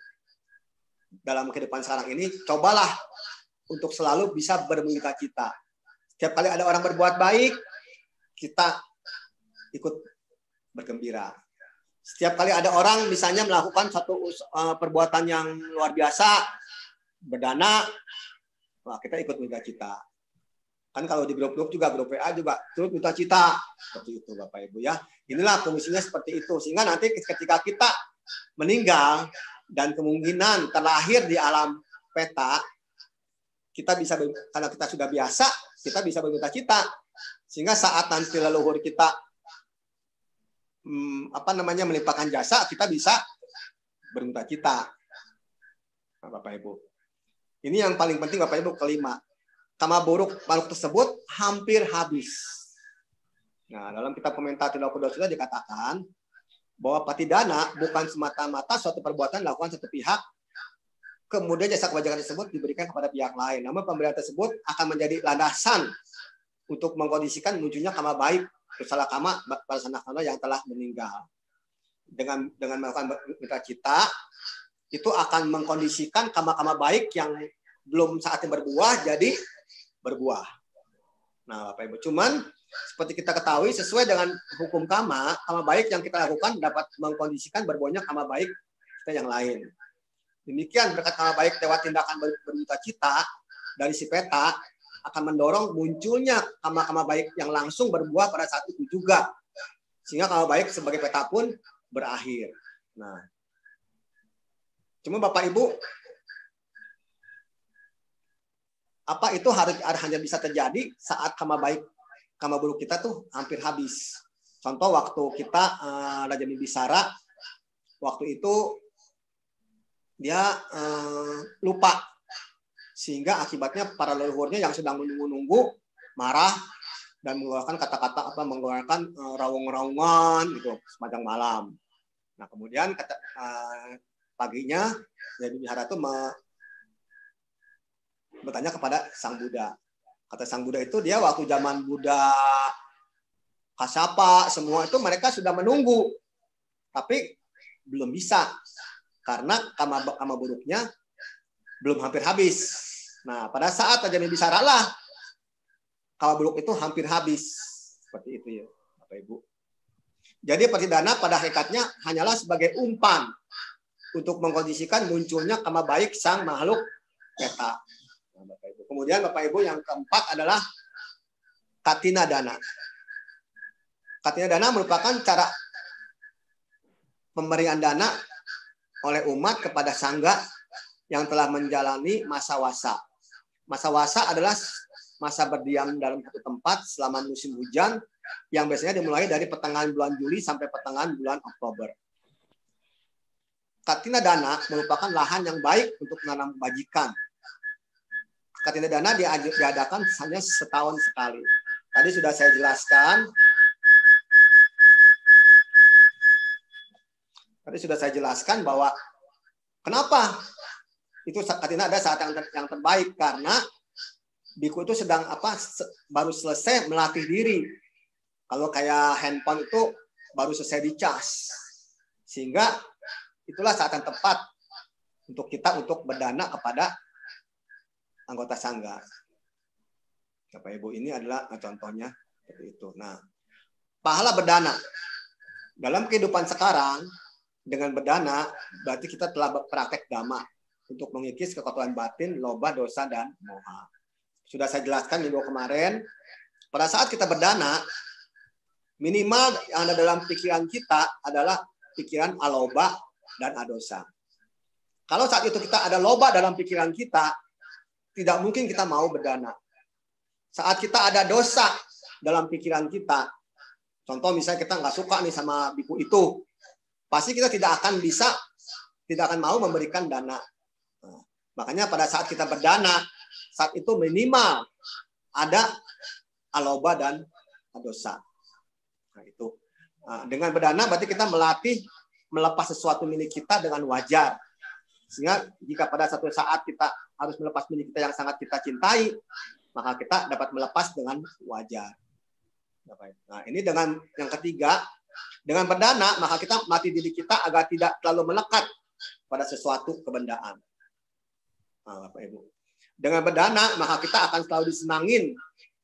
dalam kehidupan sekarang ini cobalah untuk selalu bisa berduka cita. Setiap kali ada orang berbuat baik, kita ikut bergembira. Setiap kali ada orang misalnya melakukan satu perbuatan yang luar biasa, berdana, nah kita ikut berduka cita. Kan kalau di grup-grup juga, grup WA juga turut berduka cita. Seperti itu Bapak Ibu ya. Inilah fungsinya seperti itu. Sehingga nanti ketika kita meninggal dan kemungkinan terlahir di alam peta, kita bisa, karena kita sudah biasa, kita bisa berduka cita. Sehingga saat nanti leluhur kita melimpahkan jasa, kita bisa berduka cita. Nah, Bapak Ibu. Ini yang paling penting Bapak Ibu, kelima. Karma buruk makhluk tersebut hampir habis. Nah, dalam kitab komentar Tidak Dosa dikatakan bahwa patidana bukan semata-mata suatu perbuatan dilakukan satu pihak, kemudian jasa kebajikan tersebut diberikan kepada pihak lain. Namun pemberian tersebut akan menjadi landasan untuk mengkondisikan munculnya karma baik, kusala karma pada sanak yang telah meninggal. Dengan melakukan berduka cita, itu akan mengkondisikan karma-karma baik yang belum saatnya berbuah jadi berbuah. Nah, Bapak Ibu, cuman seperti kita ketahui sesuai dengan hukum karma baik yang kita lakukan dapat mengkondisikan berbuahnya karma baik kita yang lain. Demikian berkat karma baik lewat tindakan berduka cita dari si peta akan mendorong munculnya karma baik yang langsung berbuah pada saat itu juga. Sehingga karma baik sebagai peta pun berakhir. Nah, cuma Bapak Ibu, apa itu hanya bisa terjadi saat karma baik, karma buruk kita tuh hampir habis. Contoh waktu kita Raja Bimbisara, waktu itu dia lupa, sehingga akibatnya para leluhurnya yang sedang menunggu-nunggu marah dan mengeluarkan kata-kata mengeluarkan raung-raungan gitu sepanjang malam. Nah kemudian paginya Raja Bimbisara itu bertanya kepada Sang Buddha. Kata Sang Buddha itu dia waktu zaman Buddha Kasyapa semua itu mereka sudah menunggu, tapi belum bisa karena karma buruknya belum hampir habis. Nah pada saat Raja Bimbisara lah karma buruk itu hampir habis. Seperti itu ya Bapak Ibu. Jadi patidana pada hakikatnya hanyalah sebagai umpan untuk mengkondisikan munculnya karma baik sang makhluk peta. Bapak Ibu. Kemudian Bapak Ibu yang keempat adalah katina dana. Katina dana merupakan cara pemberian dana oleh umat kepada sangga yang telah menjalani masa wasa. Masa wasa adalah masa berdiam dalam satu tempat selama musim hujan yang biasanya dimulai dari pertengahan bulan Juli sampai pertengahan bulan Oktober. Katina dana merupakan lahan yang baik untuk menanam bajikan. Katina dana diadakan hanya setahun sekali. Tadi sudah saya jelaskan. Bahwa kenapa itu katina ada saat yang terbaik, karena biku itu sedang baru selesai melatih diri. Kalau kayak handphone itu baru selesai dicas, sehingga itulah saat yang tepat untuk kita untuk berdana kepada anggota sangga. Bapak Ibu, ini adalah contohnya seperti itu. Nah, pahala berdana dalam kehidupan sekarang dengan berdana berarti kita telah berpraktek dhamma untuk mengikis kekotoran batin, loba, dosa dan moha. Sudah saya jelaskan minggu kemarin. Pada saat kita berdana, minimal yang ada dalam pikiran kita adalah pikiran aloba dan adosa. Kalau saat itu kita ada loba dalam pikiran kita, tidak mungkin kita mau berdana. Saat kita ada dosa dalam pikiran kita, contoh misalnya kita nggak suka nih sama biku itu, pasti kita tidak akan mau memberikan dana. Nah, makanya pada saat kita berdana, saat itu minimal ada aloba dan adosa. Nah, itu. Nah, dengan berdana berarti kita melatih melepas sesuatu milik kita dengan wajar. Sehingga jika pada satu saat kita harus melepas milik kita yang sangat kita cintai, maka kita dapat melepas dengan wajar. Nah, ini dengan yang ketiga, Dengan berdana, maka kita melatih diri kita agar tidak terlalu melekat pada sesuatu kebendaan. Nah, Bapak Ibu. Dengan berdana, maka kita akan selalu disenangin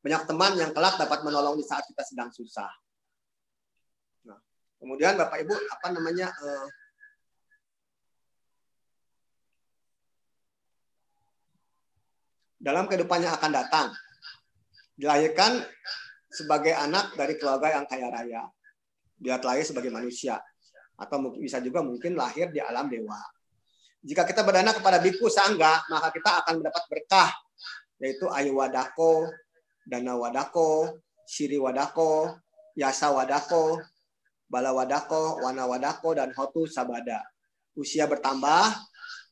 banyak teman yang kelak dapat menolong di saat kita sedang susah. Nah, kemudian Bapak Ibu, dalam kehidupan yang akan datang, dilahirkan sebagai anak dari keluarga yang kaya raya, dia lahir sebagai manusia, atau bisa juga mungkin lahir di alam dewa. Jika kita berdana kepada biku sangga, maka kita akan mendapat berkah, yaitu ayu wadako, dana wadako, siri wadako, yasa wadako, bala wadako, wana wadako, dan hotu sabada. Usia bertambah,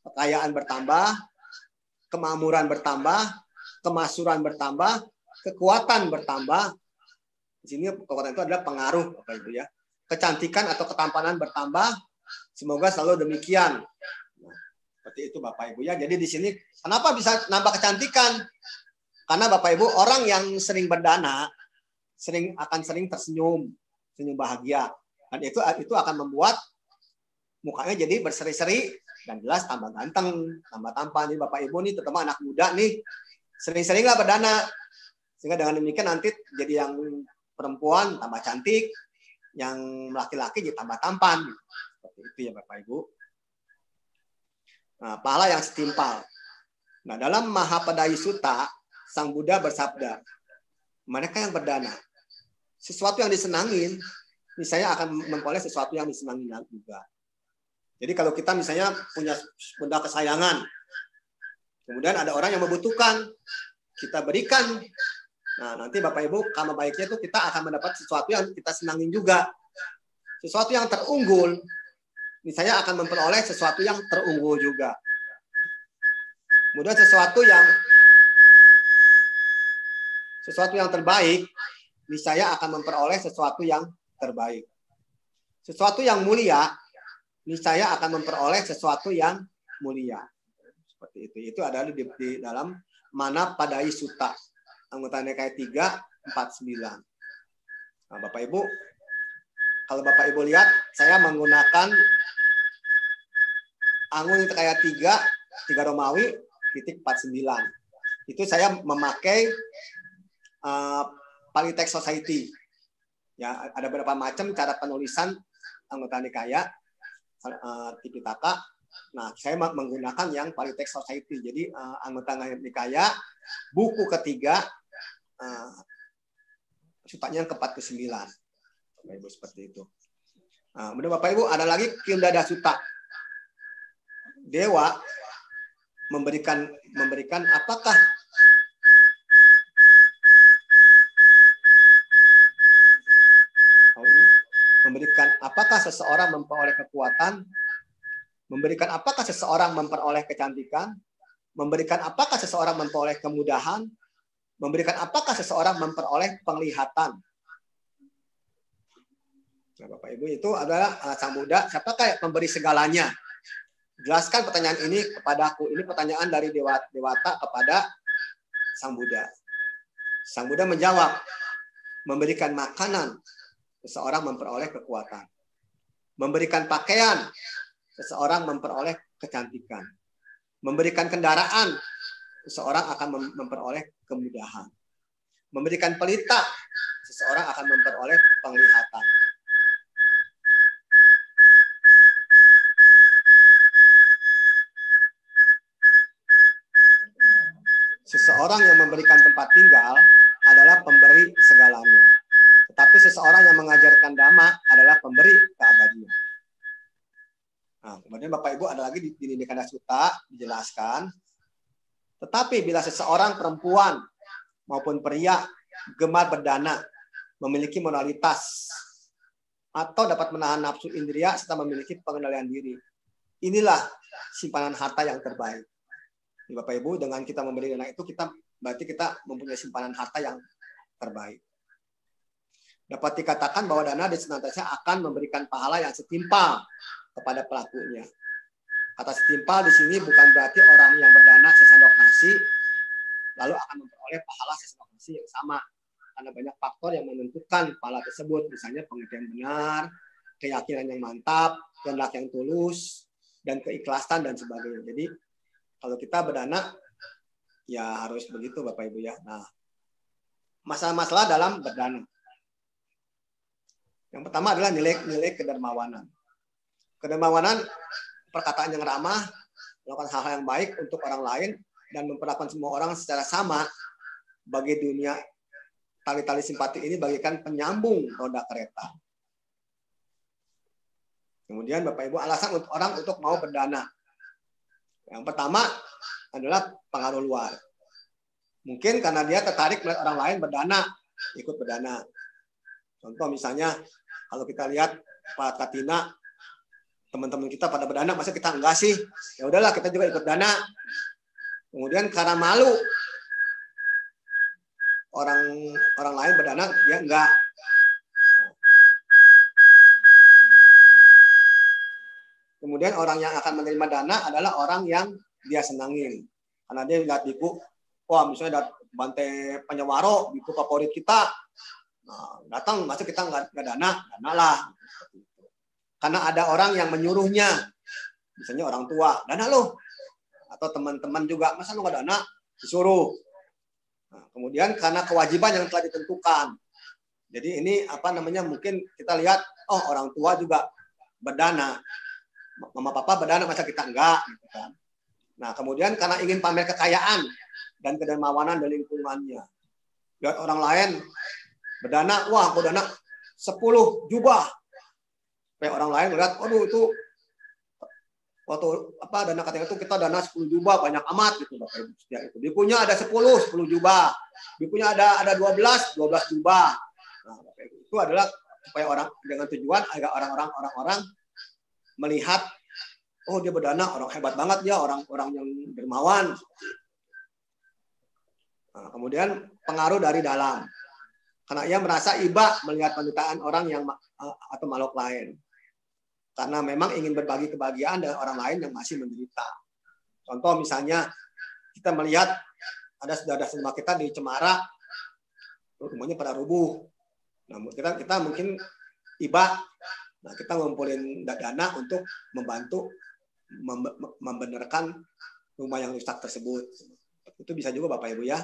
kekayaan bertambah, kemakmuran bertambah, kemasuran bertambah, kekuatan bertambah. Di sini kekuatan itu adalah pengaruh, Bapak Ibu ya. Kecantikan atau ketampanan bertambah. Semoga selalu demikian. Seperti itu Bapak Ibu ya. Jadi di sini kenapa bisa nambah kecantikan? Karena Bapak Ibu, orang yang sering berdana akan sering tersenyum, senyum bahagia. Dan itu akan membuat mukanya jadi berseri-seri dan jelas tambah ganteng, tambah tampan. Jadi Bapak Ibu nih, terutama anak muda nih, sering-seringlah berdana. Sehingga dengan demikian nanti jadi yang perempuan tambah cantik, yang laki-laki jadi tambah tampan. Seperti itu ya Bapak Ibu. Nah, pahala yang setimpal. Nah, dalam Mahapadaya Sutta, Sang Buddha bersabda, mereka yang berdana, sesuatu yang disenangin, misalnya akan memperoleh sesuatu yang disenangin juga. Jadi kalau kita misalnya punya benda kesayangan, kemudian ada orang yang membutuhkan, kita berikan. Nah, nanti Bapak Ibu, karma baiknya itu kita akan mendapat sesuatu yang kita senangin juga. Sesuatu yang terunggul, misalnya akan memperoleh sesuatu yang terunggul juga. Kemudian sesuatu yang terbaik, misalnya akan memperoleh sesuatu yang terbaik. Sesuatu yang mulia, misalnya akan memperoleh sesuatu yang mulia. Seperti itu. Itu adalah di dalam Manapadaya Sutta, anggota Nikaya 349. Nah, Bapak Ibu, kalau Bapak Ibu lihat, saya menggunakan Angun Nikaya 3 Romawi, titik 49. Itu saya memakai Pali Text Society. Ya, ada beberapa macam cara penulisan anggota Nikaya Tipitaka. Nah, saya menggunakan yang Pali Text Society. Jadi anggota Nikaya buku ketiga sutanya yang ke-49. Bapak Ibu, seperti itu. Kemudian Bapak Ibu, ada lagi Kimdada Sutta. Dewa memberikan apakah seseorang memperoleh kekuatan, memberikan apakah seseorang memperoleh kecantikan, memberikan apakah seseorang memperoleh kemudahan, memberikan apakah seseorang memperoleh penglihatan. Nah, Bapak Ibu, itu adalah Sang Buddha, siapakah yang memberi segalanya? Jelaskan pertanyaan ini kepadaku. Ini pertanyaan dari Dewata kepada Sang Buddha. Sang Buddha menjawab, memberikan makanan, seseorang memperoleh kekuatan. Memberikan pakaian, seseorang memperoleh kecantikan. Memberikan kendaraan, seseorang akan memperoleh kemudahan. Memberikan pelita, seseorang akan memperoleh penglihatan. Seseorang yang memberikan tempat tinggal adalah pemberi segalanya. Tetapi seseorang yang mengajarkan dhamma adalah pemberi keabadian. Nah, kemudian Bapak Ibu ada lagi di Nikaya Sutta dijelaskan. Tetapi bila seseorang perempuan maupun pria gemar berdana, memiliki moralitas, atau dapat menahan nafsu indria serta memiliki pengendalian diri, inilah simpanan harta yang terbaik. Bapak Ibu, dengan kita memberi dana itu berarti kita mempunyai simpanan harta yang terbaik. Dapat dikatakan bahwa dana senantiasa akan memberikan pahala yang setimpal kepada pelakunya. Kata setimpal di sini bukan berarti orang yang berdana sesendok nasi lalu akan memperoleh pahala sesendok nasi yang sama. karena banyak faktor yang menentukan pahala tersebut, misalnya pengertian benar, keyakinan yang mantap, kehendak yang tulus, dan keikhlasan dan sebagainya. Jadi kalau kita berdana ya harus begitu Bapak Ibu ya. Nah, masalah-masalah dalam berdana. Yang pertama adalah nilai kedermawanan. Kedermawanan perkataan yang ramah, melakukan hal-hal yang baik untuk orang lain, dan memperlakukan semua orang secara sama. Bagi dunia, tali-tali simpati ini bagaikan penyambung roda kereta. Kemudian Bapak Ibu, alasan untuk orang untuk mau berdana. Yang pertama adalah pengaruh luar. Mungkin karena dia tertarik melihat orang lain berdana, ikut berdana. Contoh misalnya, kalau kita lihat Pak Katina, teman-teman kita pada berdana, masa kita enggak sih? Ya udahlah, kita juga ikut dana. Kemudian karena malu orang lain berdana, dia enggak. Kemudian orang yang akan menerima dana adalah orang yang dia senangin. Karena dia lihat buku, wah misalnya Bante Penyewaro, buku favorit kita, nah, datang, masa kita nggak dana lah. Karena ada orang yang menyuruhnya, misalnya orang tua, dana lo, atau teman-teman juga, masa lo nggak dana, disuruh. Nah, kemudian karena kewajiban yang telah ditentukan. Jadi ini mungkin kita lihat, oh orang tua juga berdana, mama papa berdana, masa kita enggak, gitu kan. Nah, kemudian karena ingin pamer kekayaan dan kedermawanan dari lingkungannya. Lihat orang lain berdana, wah aku dana 10 jubah. Kayak orang lain melihat, aduh itu waktu dana katanya itu kita dana 10 jubah banyak amat gitu Bapak Ibu. Ya, itu. Bukunya ada 10 jubah. Bukunya ada 12 jubah. Nah, Bapak Ibu, itu adalah supaya orang dengan tujuan agar orang-orang melihat, oh dia berdana, orang hebat banget dia, orang yang dermawan. Nah, kemudian pengaruh dari dalam. Karena ia merasa iba melihat penderitaan orang yang atau makhluk lain. Karena memang ingin berbagi kebahagiaan dengan orang lain yang masih menderita. Contoh misalnya kita melihat ada saudara-saudara kita di Cemara, rumahnya pada rubuh. Nah, kita mungkin iba, nah kita ngumpulin dana untuk membantu membenarkan rumah yang rusak tersebut. Itu bisa juga Bapak Ibu ya.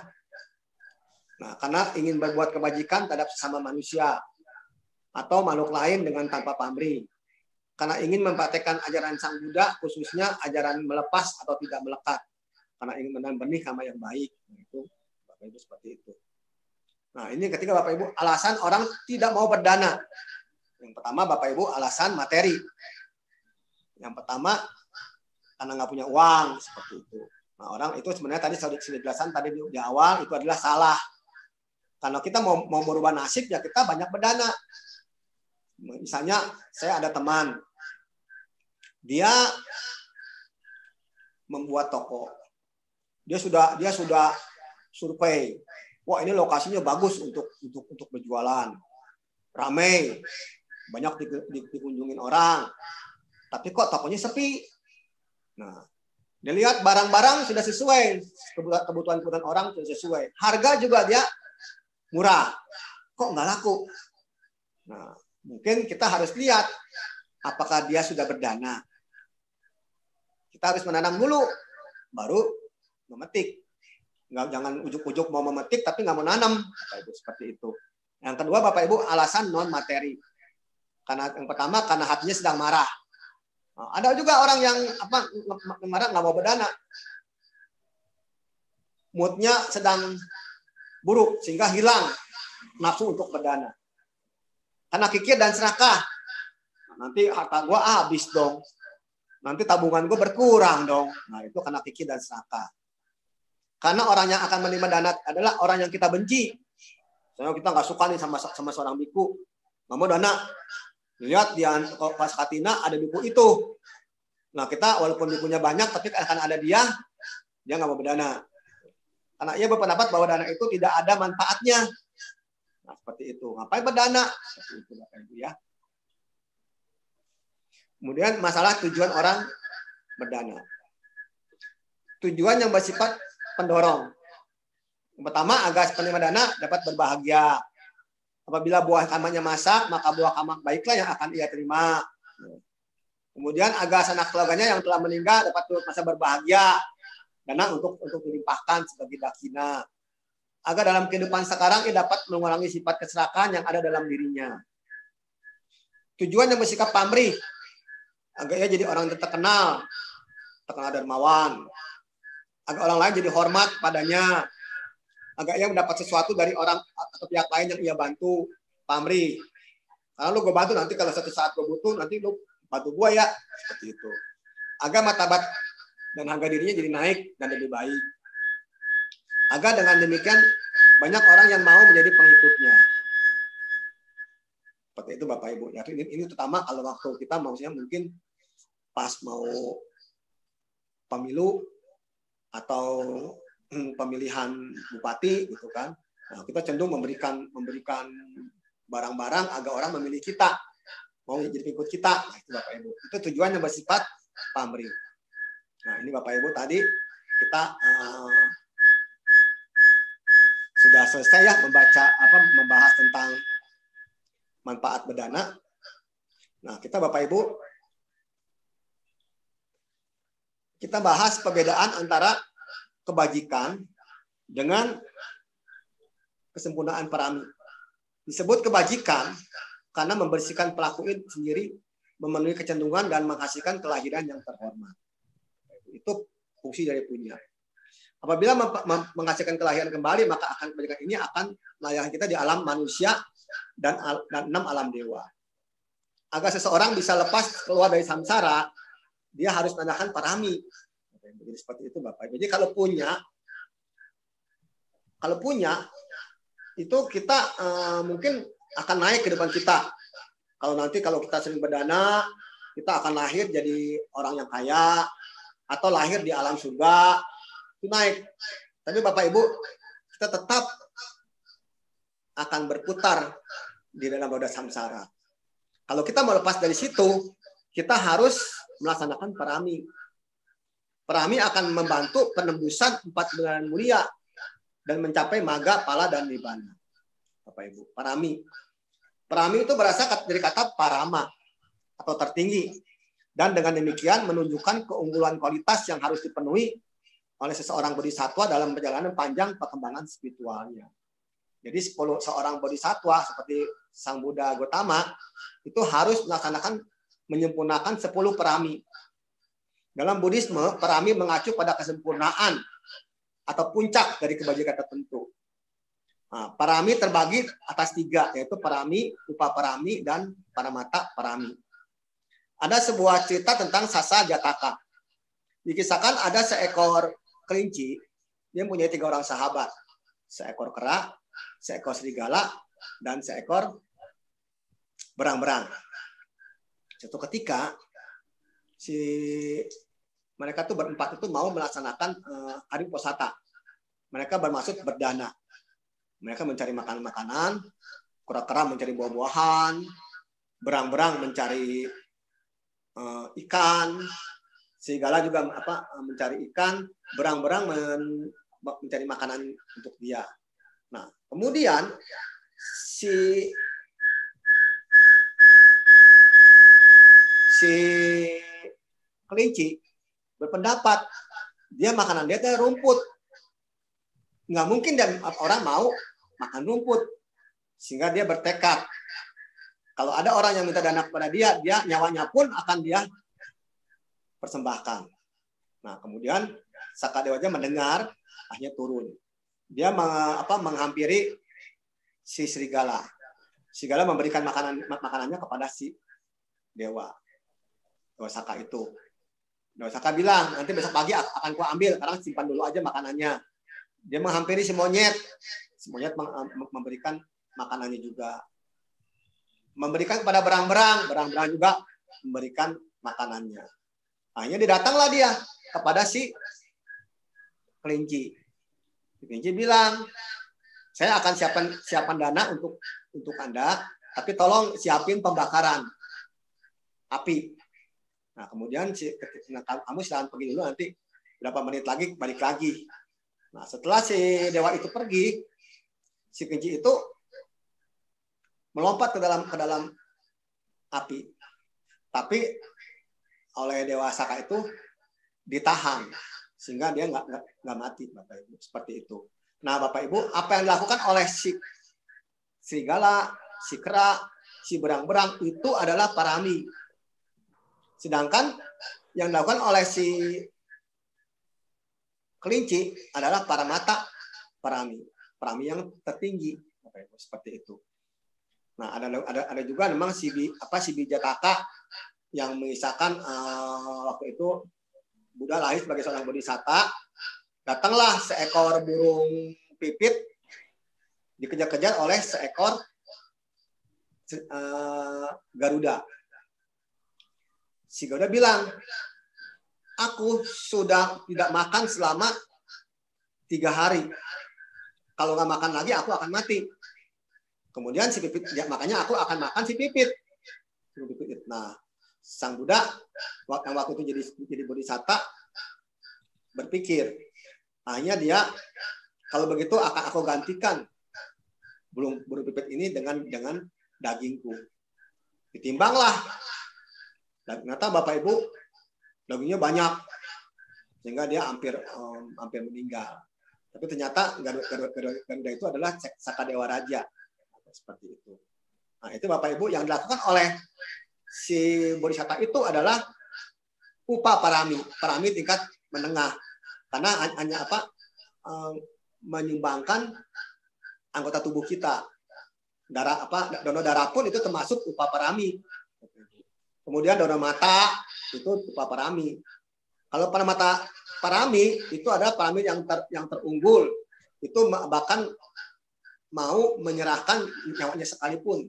Nah, karena ingin berbuat kebajikan terhadap sesama manusia atau makhluk lain dengan tanpa pamrih. Karena ingin mempraktekkan ajaran Sang Buddha, khususnya ajaran melepas atau tidak melekat. Karena ingin menanam benih karma yang baik. Itu Bapak Ibu seperti itu. Nah, ini ketika Bapak Ibu alasan orang tidak mau berdana. Yang pertama Bapak Ibu alasan materi. Yang pertama karena nggak punya uang, seperti itu. Nah, orang itu sebenarnya tadi sudah dijelasan tadi di awal, itu adalah salah. Karena kita mau merubah nasib, ya kita banyak berdana. Misalnya saya ada teman, dia membuat toko, dia sudah survei, wah ini lokasinya bagus untuk berjualan, ramai, banyak dikunjungin orang, tapi kok tokonya sepi. Nah, dia lihat barang-barang sudah sesuai, kebutuhan orang sudah sesuai, harga juga dia murah, kok nggak laku. Nah, mungkin kita harus lihat apakah dia sudah berdana. Kita harus menanam dulu, baru memetik. Jangan ujuk-ujuk mau memetik tapi nggak mau nanam, Bapak Ibu, seperti itu. Yang kedua Bapak Ibu alasan non materi. Karena yang pertama karena hatinya sedang marah. Nah, ada juga orang yang marah nggak mau berdana, moodnya sedang buruk sehingga hilang nafsu untuk berdana. Karena kikir dan serakah. Nanti harta gue habis dong. Nanti tabungan gue berkurang dong. Nah, itu karena kikir dan serakah. Karena orang yang akan menerima dana adalah orang yang kita benci. Soalnya kita nggak suka nih sama seorang biku. Nggak mau dana. Lihat di Pas Katina ada biku itu. Nah, kita walaupun bikunya banyak, tapi akan ada dia nggak mau berdana. Karena ia berpendapat bahwa dana itu tidak ada manfaatnya. Nah, seperti itu. Ngapain berdana? Seperti itu Bapak Ibu ya. Kemudian masalah tujuan orang berdana. Tujuan yang bersifat pendorong. Yang pertama, agar penerima dana dapat berbahagia. Apabila buah kamanya masak, maka buah kamak baiklah yang akan ia terima. Kemudian agar sanak keluarganya yang telah meninggal dapat turut masa berbahagia. Dana untuk dilimpahkan sebagai dakina. Agar dalam kehidupan sekarang ia dapat mengurangi sifat keserakahan yang ada dalam dirinya. Tujuan yang bersikap pamrih, agar ia jadi orang yang terkenal dermawan. Agar orang lain jadi hormat padanya. Agar ia mendapat sesuatu dari orang atau pihak lain yang ia bantu, pamrih. Karena lu gue bantu, nanti kalau suatu saat gue butuh, nanti lu bantu gue ya. Seperti itu. Agar martabat dan harga dirinya jadi naik dan lebih baik. Agar dengan demikian banyak orang yang mau menjadi pengikutnya. Seperti itu Bapak Ibu. Ya, ini terutama kalau waktu kita maksudnya mungkin pas mau pemilu atau pemilihan bupati gitu kan. Nah, kita cenderung memberikan barang-barang agar orang memilih kita, mau jadi pengikut kita. Nah, itu Bapak Ibu. Itu tujuan yang bersifat pamrih. Nah, ini Bapak Ibu tadi kita sudah selesai ya membahas tentang manfaat berdana. Nah, kita Bapak Ibu kita bahas perbedaan antara kebajikan dengan kesempurnaan parami. Disebut kebajikan karena membersihkan pelaku itu sendiri, memenuhi kecenderungan dan menghasilkan kelahiran yang terhormat. Itu fungsi dari punya. Apabila menghasilkan kelahiran kembali, maka kebajikan ini akan melayani kita di alam manusia dan 6 alam dewa. Agar seseorang bisa lepas keluar dari samsara, dia harus menggunakan parami. Jadi seperti itu Bapak. Jadi kalau punya itu kita mungkin akan naik ke depan kita. Kalau kita sering berdana, kita akan lahir jadi orang yang kaya atau lahir di alam surga, itu naik. Tapi Bapak Ibu, kita tetap akan berputar di dalam roda samsara. Kalau kita mau lepas dari situ, kita harus melaksanakan parami. Parami akan membantu penembusan 4 bulan mulia dan mencapai maga, pala, dan nibbana. Bapak Ibu, parami. Parami itu berasal dari kata parama atau tertinggi. Dan dengan demikian menunjukkan keunggulan kualitas yang harus dipenuhi oleh seseorang bodhisatwa dalam perjalanan panjang perkembangan spiritualnya. Jadi seorang bodhisatwa seperti Sang Buddha Gautama itu harus menyempurnakan 10 parami. Dalam Buddhisme, parami mengacu pada kesempurnaan atau puncak dari kebajikan tertentu. Nah, parami terbagi atas 3, yaitu parami, upa parami, dan paramata parami. Ada sebuah cerita tentang Sasa Jataka. Dikisahkan ada seekor kelinci, dia mempunyai 3 orang sahabat. Seekor kera, seekor serigala, dan seekor berang-berang. Suatu ketika, mereka tuh berempat itu mau melaksanakan hari posata. Mereka bermaksud berdana. Mereka mencari makanan-makanan, kera-kera mencari buah-buahan, berang-berang mencari ikan, serigala juga mencari ikan, berang-berang mencari makanan untuk dia. Nah, kemudian si kelinci berpendapat makanan dia itu rumput. Nggak mungkin orang mau makan rumput. Sehingga dia bertekad. Kalau ada orang yang minta dana kepada dia nyawanya pun akan dia persembahkan. Nah, kemudian Sakadewaja mendengar, akhirnya turun. Dia menghampiri si serigala. Serigala memberikan makanannya kepada si dewa Saka itu. Dewa Saka bilang, nanti besok pagi akan ku ambil, sekarang simpan dulu aja makanannya. Dia menghampiri si monyet. Si monyet memberikan makanannya juga. Memberikan kepada berang-berang. Berang-berang juga memberikan makanannya. Akhirnya datanglah dia kepada si kelinci. Kelinci bilang, saya akan siapkan dana untuk Anda, tapi tolong siapin pembakaran api. Nah, kemudian kamu silahkan pergi dulu, nanti berapa menit lagi balik lagi. Nah, setelah si dewa itu pergi, si kelinci itu melompat ke dalam api. Tapi oleh dewa Saka itu ditahan sehingga dia nggak mati, Bapak Ibu, seperti itu. Nah, Bapak Ibu, apa yang dilakukan oleh si serigala, si kera, si berang-berang itu adalah parami. Sedangkan yang dilakukan oleh si kelinci adalah paramata parami. Parami yang tertinggi, Bapak Ibu, seperti itu. Nah, ada juga memang si Bijataka yang mengisahkan waktu itu Buddha lahir sebagai seorang bodhisatta, datanglah seekor burung pipit dikejar-kejar oleh seekor Garuda. Si Garuda bilang, aku sudah tidak makan selama 3 hari. Kalau nggak makan lagi, aku akan mati. Kemudian si pipit, ya, makanya aku akan makan si pipit. Nah, Sang Buddha yang waktu itu jadi bodhisatta berpikir, akhirnya dia, kalau begitu akan aku gantikan burung pipit ini dengan dagingku. Ditimbanglah. Dan ternyata Bapak Ibu dagingnya banyak sehingga dia hampir meninggal. Tapi ternyata Garuda itu adalah Sakadewa Raja. Seperti itu. Nah, itu Bapak Ibu yang dilakukan oleh si bodhisatta itu adalah parami tingkat menengah. Karena hanya menyumbangkan anggota tubuh kita. Donor darah pun itu termasuk parami. Kemudian donor mata itu parami. Kalau pada mata parami itu ada parami yang terunggul. Itu bahkan mau menyerahkan nyawanya sekalipun.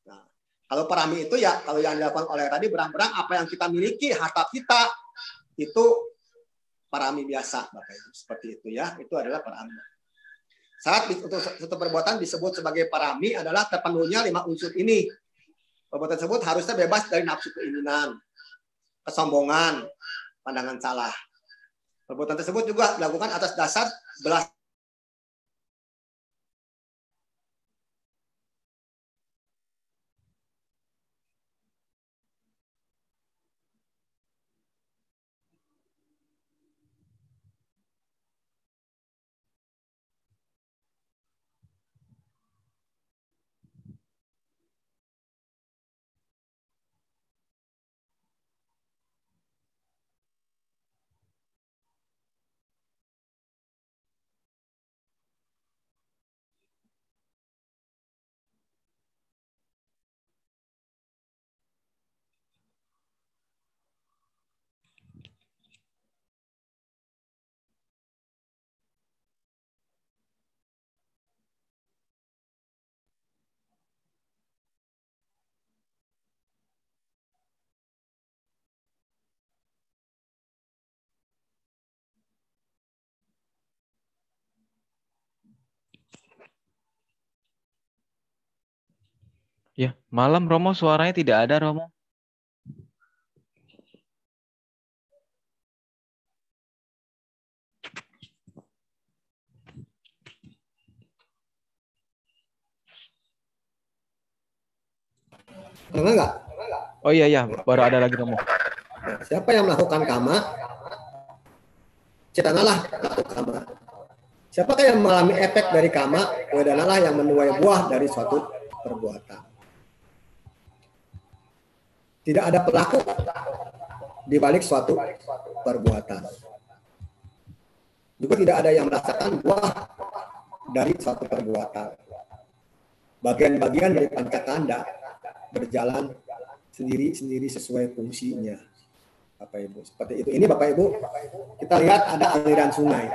Nah, kalau parami itu ya, kalau yang dilakukan oleh tadi berang-berang, apa yang kita miliki, harta kita, itu parami biasa, Bapak Ibu. Seperti itu ya, itu adalah parami. Syarat untuk suatu perbuatan disebut sebagai parami adalah terpenuhnya 5 unsur ini. Perbuatan tersebut harusnya bebas dari nafsu keinginan, kesombongan, pandangan salah. Perbuatan tersebut juga dilakukan atas dasar belas Ya, malam Romo suaranya tidak ada Romo. enggak? Oh iya ya, baru ada lagi Romo. Siapa yang melakukan kama, cetanalah melakukan kama. Siapakah yang mengalami efek dari kama, wedanalah yang menuai buah dari suatu perbuatan. Tidak ada pelaku di balik suatu perbuatan. Juga tidak ada yang merasakan buah dari suatu perbuatan. Bagian-bagian dari pancakanda berjalan sendiri-sendiri sesuai fungsinya. Bapak Ibu, seperti itu. Ini Bapak Ibu, kita lihat ada aliran sungai.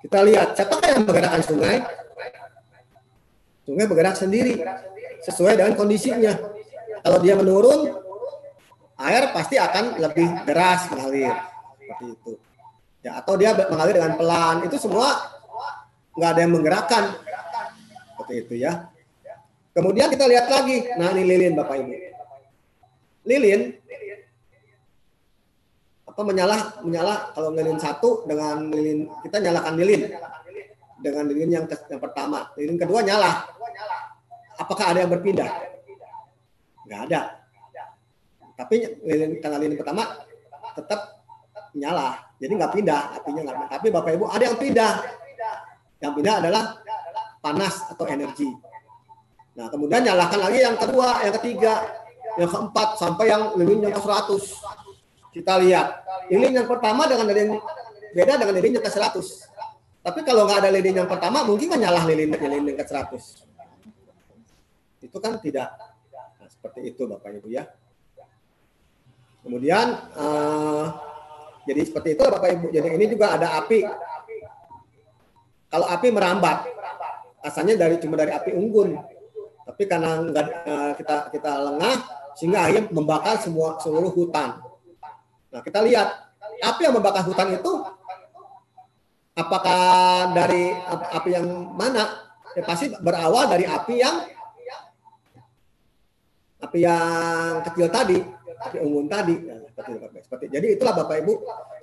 Kita lihat siapa yang menggerakkan sungai. Sungai bergerak sendiri sesuai dengan kondisinya. Kalau dia menurun, air pasti akan lebih deras mengalir. Seperti itu. Ya, atau dia mengalir dengan pelan. Itu semua nggak ada yang menggerakkan. Seperti itu ya. Kemudian kita lihat lagi. Nah, ini lilin Bapak Ibu. Lilin menyala kalau lilin satu dengan lilin kita nyalakan lilin dengan lilin yang pertama, lilin kedua nyala. Apakah ada yang berpindah? Nggak ada. Tapi karena lilin pertama tetap nyala, jadi nggak pindah apinya nggak. Tapi Bapak Ibu ada yang pindah. Yang pindah adalah panas atau energi. Nah kemudian nyalakan lagi yang kedua, yang ketiga, yang keempat sampai yang lilin yang ke-100. Kita lihat lilin yang pertama dengan lilin beda dengan lilin yang ke-100. Tapi kalau nggak ada lilin yang pertama, mungkin kan nyala lilin yang ke-100. Itu kan tidak. Nah, seperti itu Bapak Ibu ya. Kemudian jadi seperti itu Bapak Ibu. Jadi ini juga ada api. Kalau api merambat, asalnya cuma dari api unggun. Tapi karena kita lengah, sehingga akhirnya membakar seluruh hutan. Nah, kita lihat api yang membakar hutan itu apakah dari api yang mana? Ya, pasti berawal dari api yang kecil tadi, api unggun tadi. Nah, seperti jadi itulah Bapak Ibu.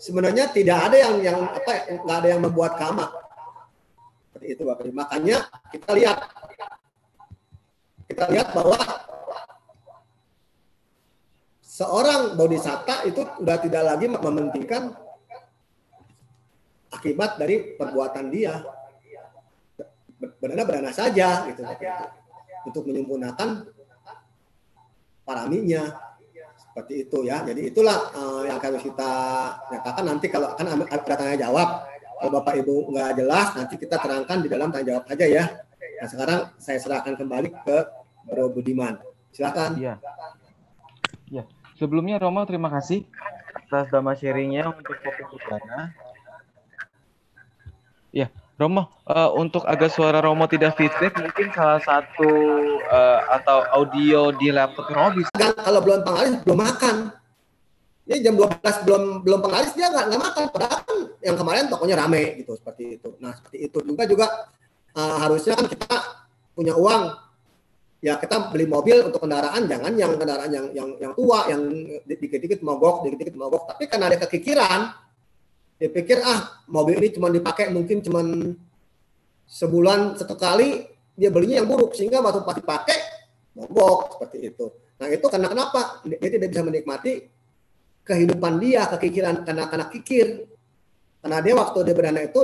Sebenarnya tidak ada nggak ada yang membuat kama. Seperti itu Bapak Ibu. Makanya kita lihat bahwa seorang bodhisatta itu sudah tidak lagi mementingkan akibat dari perbuatan dia. Berdana saja gitu. Untuk menyempurnakan paraminya. Seperti itu ya. Jadi itulah yang harus kita nyatakan nanti kalau akan ada tanya jawab. Kalau Bapak Ibu nggak jelas, nanti kita terangkan di dalam tanya jawab aja ya. Nah, sekarang saya serahkan kembali ke Bro Budiman. Silakan. Iya. Ya. Sebelumnya Romo terima kasih atas dhamma sharing-nya untuk topik pidana. Ya, Romo, untuk agar suara Romo tidak feedback, mungkin salah satu atau audio di laptop Romo bisa. Kalau belum pengalis belum makan. Ini jam 12 belum pengalis dia nggak makan. Padahal kan yang kemarin tokonya rame gitu seperti itu. Nah seperti itu juga harusnya kan kita punya uang. Ya kita beli mobil untuk kendaraan, jangan yang kendaraan yang tua, yang dikit-dikit mogok. Tapi karena ada kekikiran, dia pikir mobil ini cuma dipakai mungkin cuma sebulan satu kali, dia belinya yang buruk sehingga waktu pas dipakai mogok seperti itu. Nah itu kenapa? Dia tidak bisa menikmati kehidupan dia, kekikiran karena kikir. Karena dia waktu dia berdana itu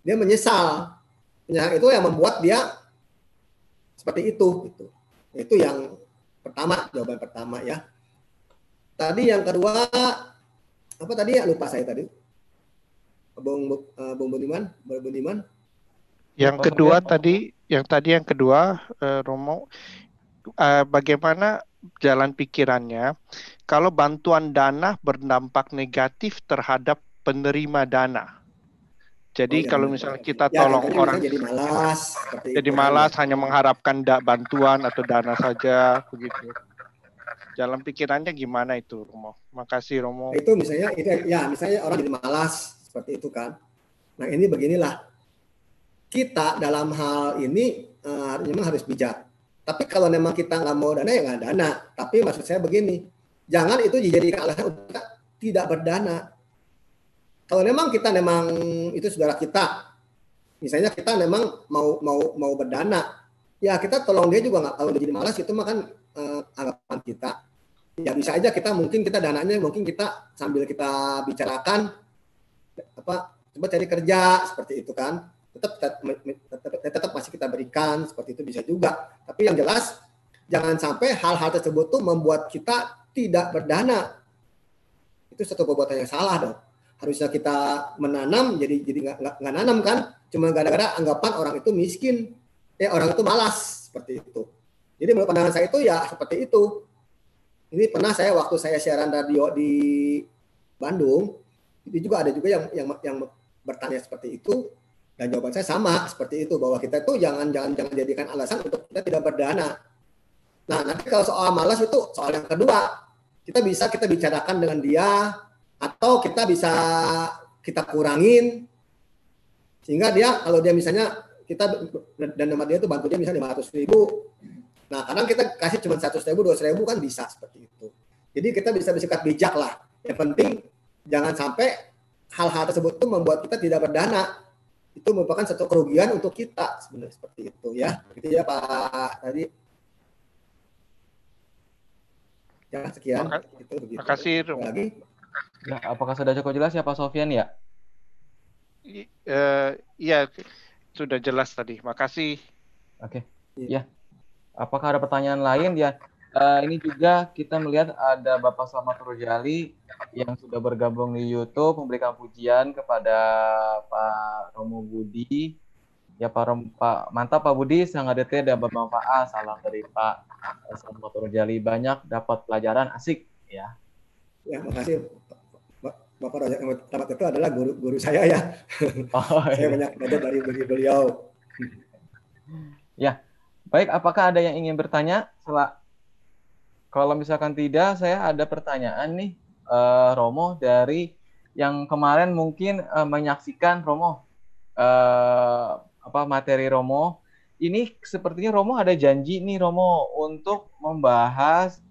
dia menyesal. Nah, itu yang membuat dia seperti itu gitu. Itu yang pertama, jawaban pertama ya. Tadi yang kedua apa tadi ya, lupa saya tadi. Bung Budiman. Yang kedua tadi, yang kedua Romo, bagaimana jalan pikirannya kalau bantuan dana berdampak negatif terhadap penerima dana. Jadi kalau misalnya kita tolong orang jadi malas hanya mengharapkan bantuan atau dana saja begitu. Jalan pikirannya gimana itu, Romo? Makasih Romo. Itu misalnya orang jadi malas seperti itu kan. Nah ini beginilah, kita dalam hal ini memang harus bijak. Tapi kalau memang kita nggak mau dana ya nggak dana. Tapi maksud saya begini, jangan itu dijadikan alasan untuk tidak berdana. Kalau memang itu saudara kita, misalnya kita memang mau berdana, ya kita tolong dia juga nggak. Kalau dia jadi malas itu makan anggapan kita. Ya bisa aja kita dananya mungkin kita sambil kita bicarakan coba cari kerja seperti itu kan. Tetap masih kita berikan seperti itu bisa juga. Tapi yang jelas jangan sampai hal-hal tersebut tuh membuat kita tidak berdana. Itu satu perbuatan yang salah dong. Harusnya kita menanam jadi nggak nanam kan, cuma gara-gara anggapan orang itu miskin, orang itu malas seperti itu. Jadi menurut pandangan saya itu ya seperti itu. Ini pernah waktu saya siaran radio di Bandung, itu juga ada juga yang bertanya seperti itu, dan jawaban saya sama seperti itu, bahwa kita itu jangan jadikan alasan untuk kita tidak berdana. Nah nanti kalau soal malas itu soal yang kedua, kita bicarakan dengan dia. Atau kita bisa kita kurangin sehingga kalau dia misalnya kita dan nama dia itu bantu dia misalnya 500.000. Nah, kadang kita kasih cuma 100.000, 200.000 kan bisa seperti itu. Jadi kita bisa bersikap bijak lah. Yang penting jangan sampai hal-hal tersebut itu membuat kita tidak berdana. Itu merupakan satu kerugian untuk kita sebenarnya, seperti itu ya. Gitu ya Pak tadi. Ya sekian. Itu begitu. Terima kasih. Lagi. Ya, apakah sudah cukup jelas ya Pak Sofyan ya? Iya, sudah jelas tadi. Makasih. Oke. Ya. Apakah ada pertanyaan lain ya? Ini juga kita melihat ada Bapak Slamet Rojali yang sudah bergabung di YouTube memberikan pujian kepada Pak Romo Budi. Ya Pak mantap Pak Budi, sangat detail dan bermanfaat. Salam dari Pak Slamet Rojali, banyak dapat pelajaran asik ya. Ya, makasih. Bapak Rahmat itu adalah guru saya ya. Saya banyak belajar dari beliau. Ya, baik. Apakah ada yang ingin bertanya? Kalau misalkan tidak, saya ada pertanyaan nih, Romo, dari yang kemarin mungkin menyaksikan Romo materi Romo. Ini sepertinya Romo ada janji nih Romo untuk membahas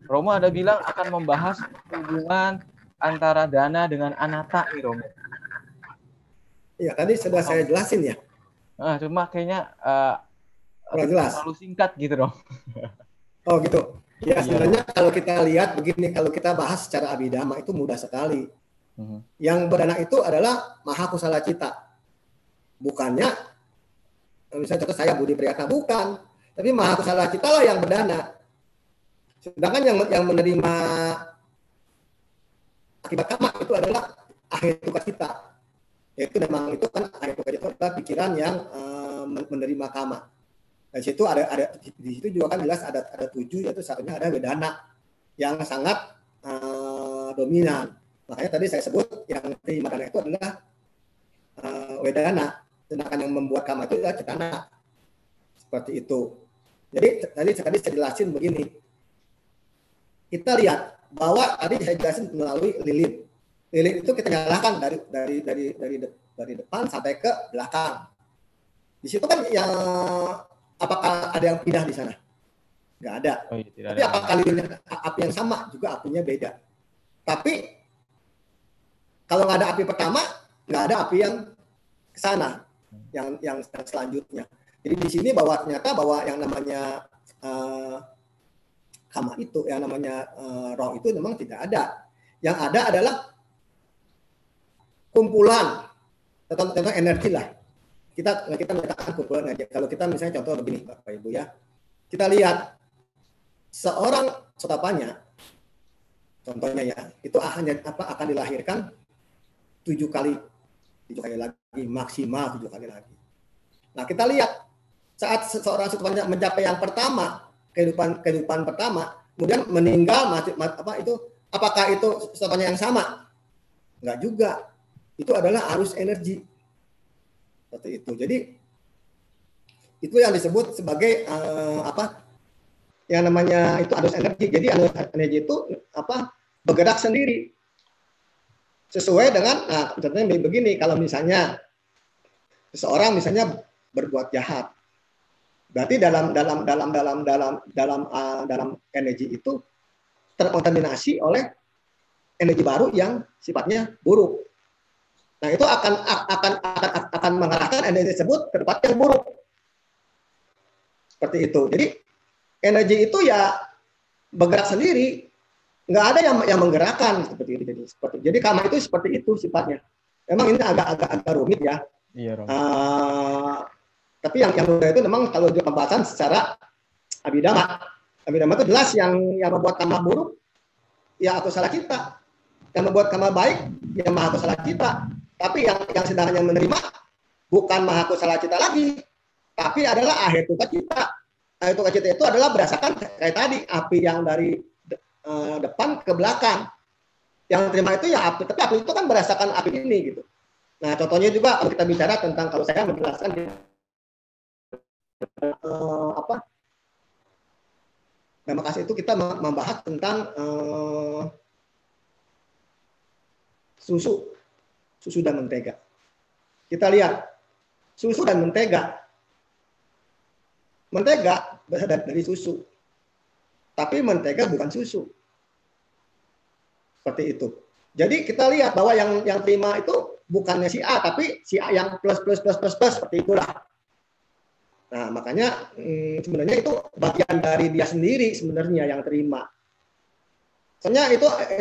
Romo ada bilang akan membahas hubungan antara dana dengan anata nih Romo. Iya, tadi sudah saya jelasin ya. Cuma kayaknya jelas. terlalu singkat gitu Romo. Oh gitu. Ya sebenarnya kalau kita lihat begini, kalau kita bahas secara abhidhamma itu mudah sekali. Yang berdana itu adalah Maha Kusala Cita. Bukannya, misalnya contoh saya Budi Priyatna, bukan. Tapi Maha Kusala Cita lah yang berdana. Sedangkan yang menerima akibat karma itu adalah akhir tugas kita. Yaitu memang itu kan akhir tugas itu adalah pikiran yang menerima karma. Di situ di situ juga kan jelas ada 7, yaitu satunya ada wedana yang sangat dominan. Makanya tadi saya sebut yang terima dana itu adalah wedana, sedangkan yang membuat karma itu adalah cetana. Seperti itu. Jadi tadi saya jelasin begini. Kita lihat bahwa tadi saya jelasin melalui lilin. Lilin itu kita nyalakan dari depan sampai ke belakang. Di situ kan yang apakah ada yang pindah di sana? Nggak ada. Tapi apakah lilinnya api yang sama? Juga apinya beda. Tapi kalau nggak ada api pertama, nggak ada api yang ke sana, yang selanjutnya. Jadi di sini ternyata bahwa yang namanya kama itu, yang namanya roh itu memang tidak ada. Yang ada adalah kumpulan, contoh energi lah. Kita mengatakan kumpulan aja. Kalau kita misalnya contoh begini, Bapak Ibu ya, kita lihat seorang sotapanya, contohnya ya, itu akan dilahirkan 7 kali lagi, maksimal 7 kali lagi. Nah kita lihat saat seorang sotapanya mencapai yang pertama, kehidupan pertama, kemudian meninggal, apakah itu sotapanya yang sama? Enggak juga. Itu adalah arus energi. Seperti itu. Jadi itu yang disebut sebagai yang namanya itu arus energi. Jadi arus energi itu bergerak sendiri. Sesuai dengan contohnya begini, kalau misalnya seseorang misalnya berbuat jahat. Berarti dalam energi itu terkontaminasi oleh energi baru yang sifatnya buruk. Nah, itu akan mengarahkan energi tersebut ke tempat yang buruk. Seperti itu. Jadi energi itu ya bergerak sendiri, nggak ada yang menggerakkan seperti itu. Jadi karma itu seperti itu sifatnya. Memang ini agak rumit ya. Iya, Rom. Tapi yang mudah itu memang kalau pembahasan secara abhidhamma. Abhidhamma itu jelas yang membuat karma buruk ya akusala cita. Yang membuat karma baik ya maha kusala cita. Tapi yang sedangkan yang menerima bukan maha kusala cita lagi, tapi adalah akhir tugas cita. Akhir tugas cita itu adalah berdasarkan kayak tadi api yang dari depan ke belakang. Yang terima itu ya api, tapi api itu kan berdasarkan api ini gitu. Nah contohnya juga kalau kita bicara tentang, kalau saya menjelaskan Nah, makasih itu kita membahas tentang susu dan mentega. Kita lihat susu dan mentega. Mentega berasal dari susu. tapi mentega bukan susu. Seperti itu. Jadi kita lihat bahwa yang terima itu bukannya si A, tapi si A yang plus seperti itulah. Nah, makanya sebenarnya itu bagian dari dia sendiri sebenarnya yang terima. Soalnya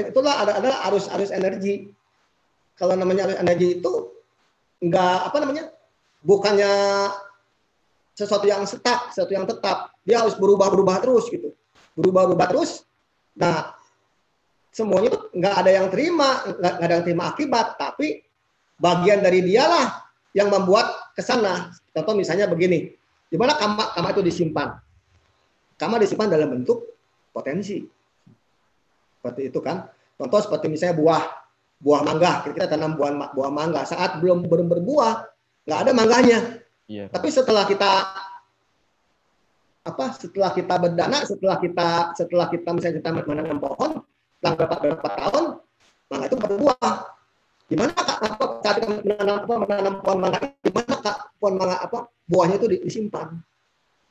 itulah adalah arus energi. Kalau namanya arus energi itu enggak bukannya sesuatu yang stuck, sesuatu yang tetap. Dia harus berubah terus gitu. Berubah terus. Nah, semuanya itu nggak ada yang terima, nggak ada yang terima akibat, tapi bagian dari dialah yang membuat ke sana. Contoh misalnya begini, di mana kama itu disimpan? Kama disimpan dalam bentuk potensi. Seperti itu kan. Contoh seperti misalnya buah mangga, kita tanam buah mangga, saat belum berbuah, nggak ada mangganya. Iya. Tapi setelah kita berdana, setelah kita misalnya kita menanam pohon, setelah beberapa tahun, mangga itu berbuah. Gimana saat kita menanam pohon mangga, gimana pohon mangga buahnya itu disimpan?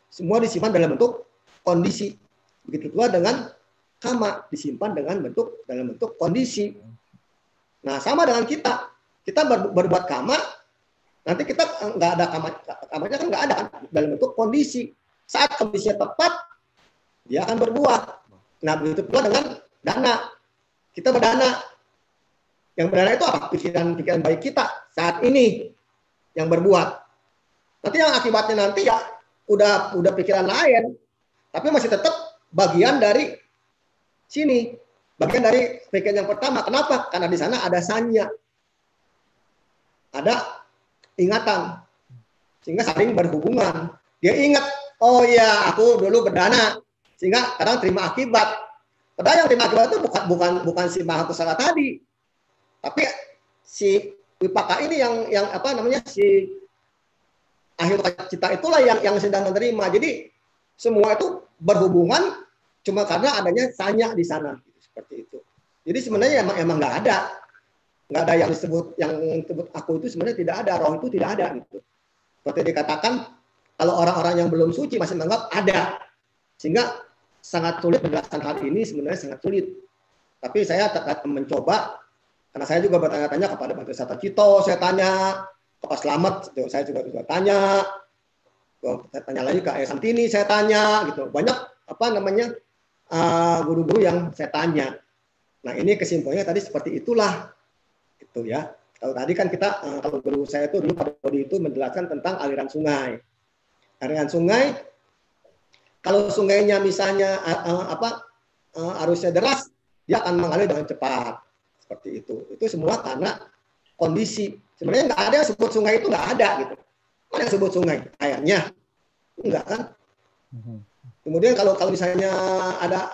Semua disimpan dalam bentuk kondisi. Begitu pula dengan kama, disimpan dalam bentuk kondisi. Nah, sama dengan kita berbuat kama, nanti kita nggak ada kamanya kan nggak ada kan dalam bentuk kondisi. Saat kondisinya tepat, dia akan berbuah. Nah, begitu pula dengan dana. Kita berdana. Yang berdana itu apa? Pikiran baik kita saat ini yang berbuat. Nanti yang akibatnya nanti ya udah pikiran lain, tapi masih tetap bagian dari sini. Bagian dari pikiran yang pertama. Kenapa? Karena di sana ada sanya. Ada ingatan. Sehingga saling berhubungan. Dia ingat, oh ya, aku dulu berdana. Sehingga kadang terima akibat. Padahal yang terima akibat itu bukan si Mahakusala tadi, tapi si Wipaka ini yang si akhir cita itulah yang sedang menerima. Jadi semua itu berhubungan cuma karena adanya sanya di sana, seperti itu. Jadi sebenarnya emang nggak ada yang disebut aku itu sebenarnya tidak ada, roh itu tidak ada gitu. Seperti dikatakan kalau orang-orang yang belum suci masih menganggap ada, sehingga sangat sulit menjelaskan hal ini, sebenarnya sangat sulit. Tapi saya tetap mencoba, karena saya juga bertanya-tanya kepada Bante Sata Cito, saya tanya ke Pak Slamet, saya juga tanya, saya tanya lagi ke Ayah Santini, saya tanya gitu. Banyak guru-guru yang saya tanya. Nah, ini kesimpulannya tadi seperti itulah, itu ya. Kalau tadi kan kita, kalau guru saya itu dulu Pak Dodi itu menjelaskan tentang aliran sungai. Aliran sungai. Kalau sungainya misalnya arusnya deras, dia akan mengalir dengan cepat. Seperti itu. Itu semua karena kondisi. Sebenarnya nggak ada yang sebut sungai itu, nggak ada gitu. Mana yang sebut sungai? Airnya? Enggak kan? Kemudian kalau misalnya ada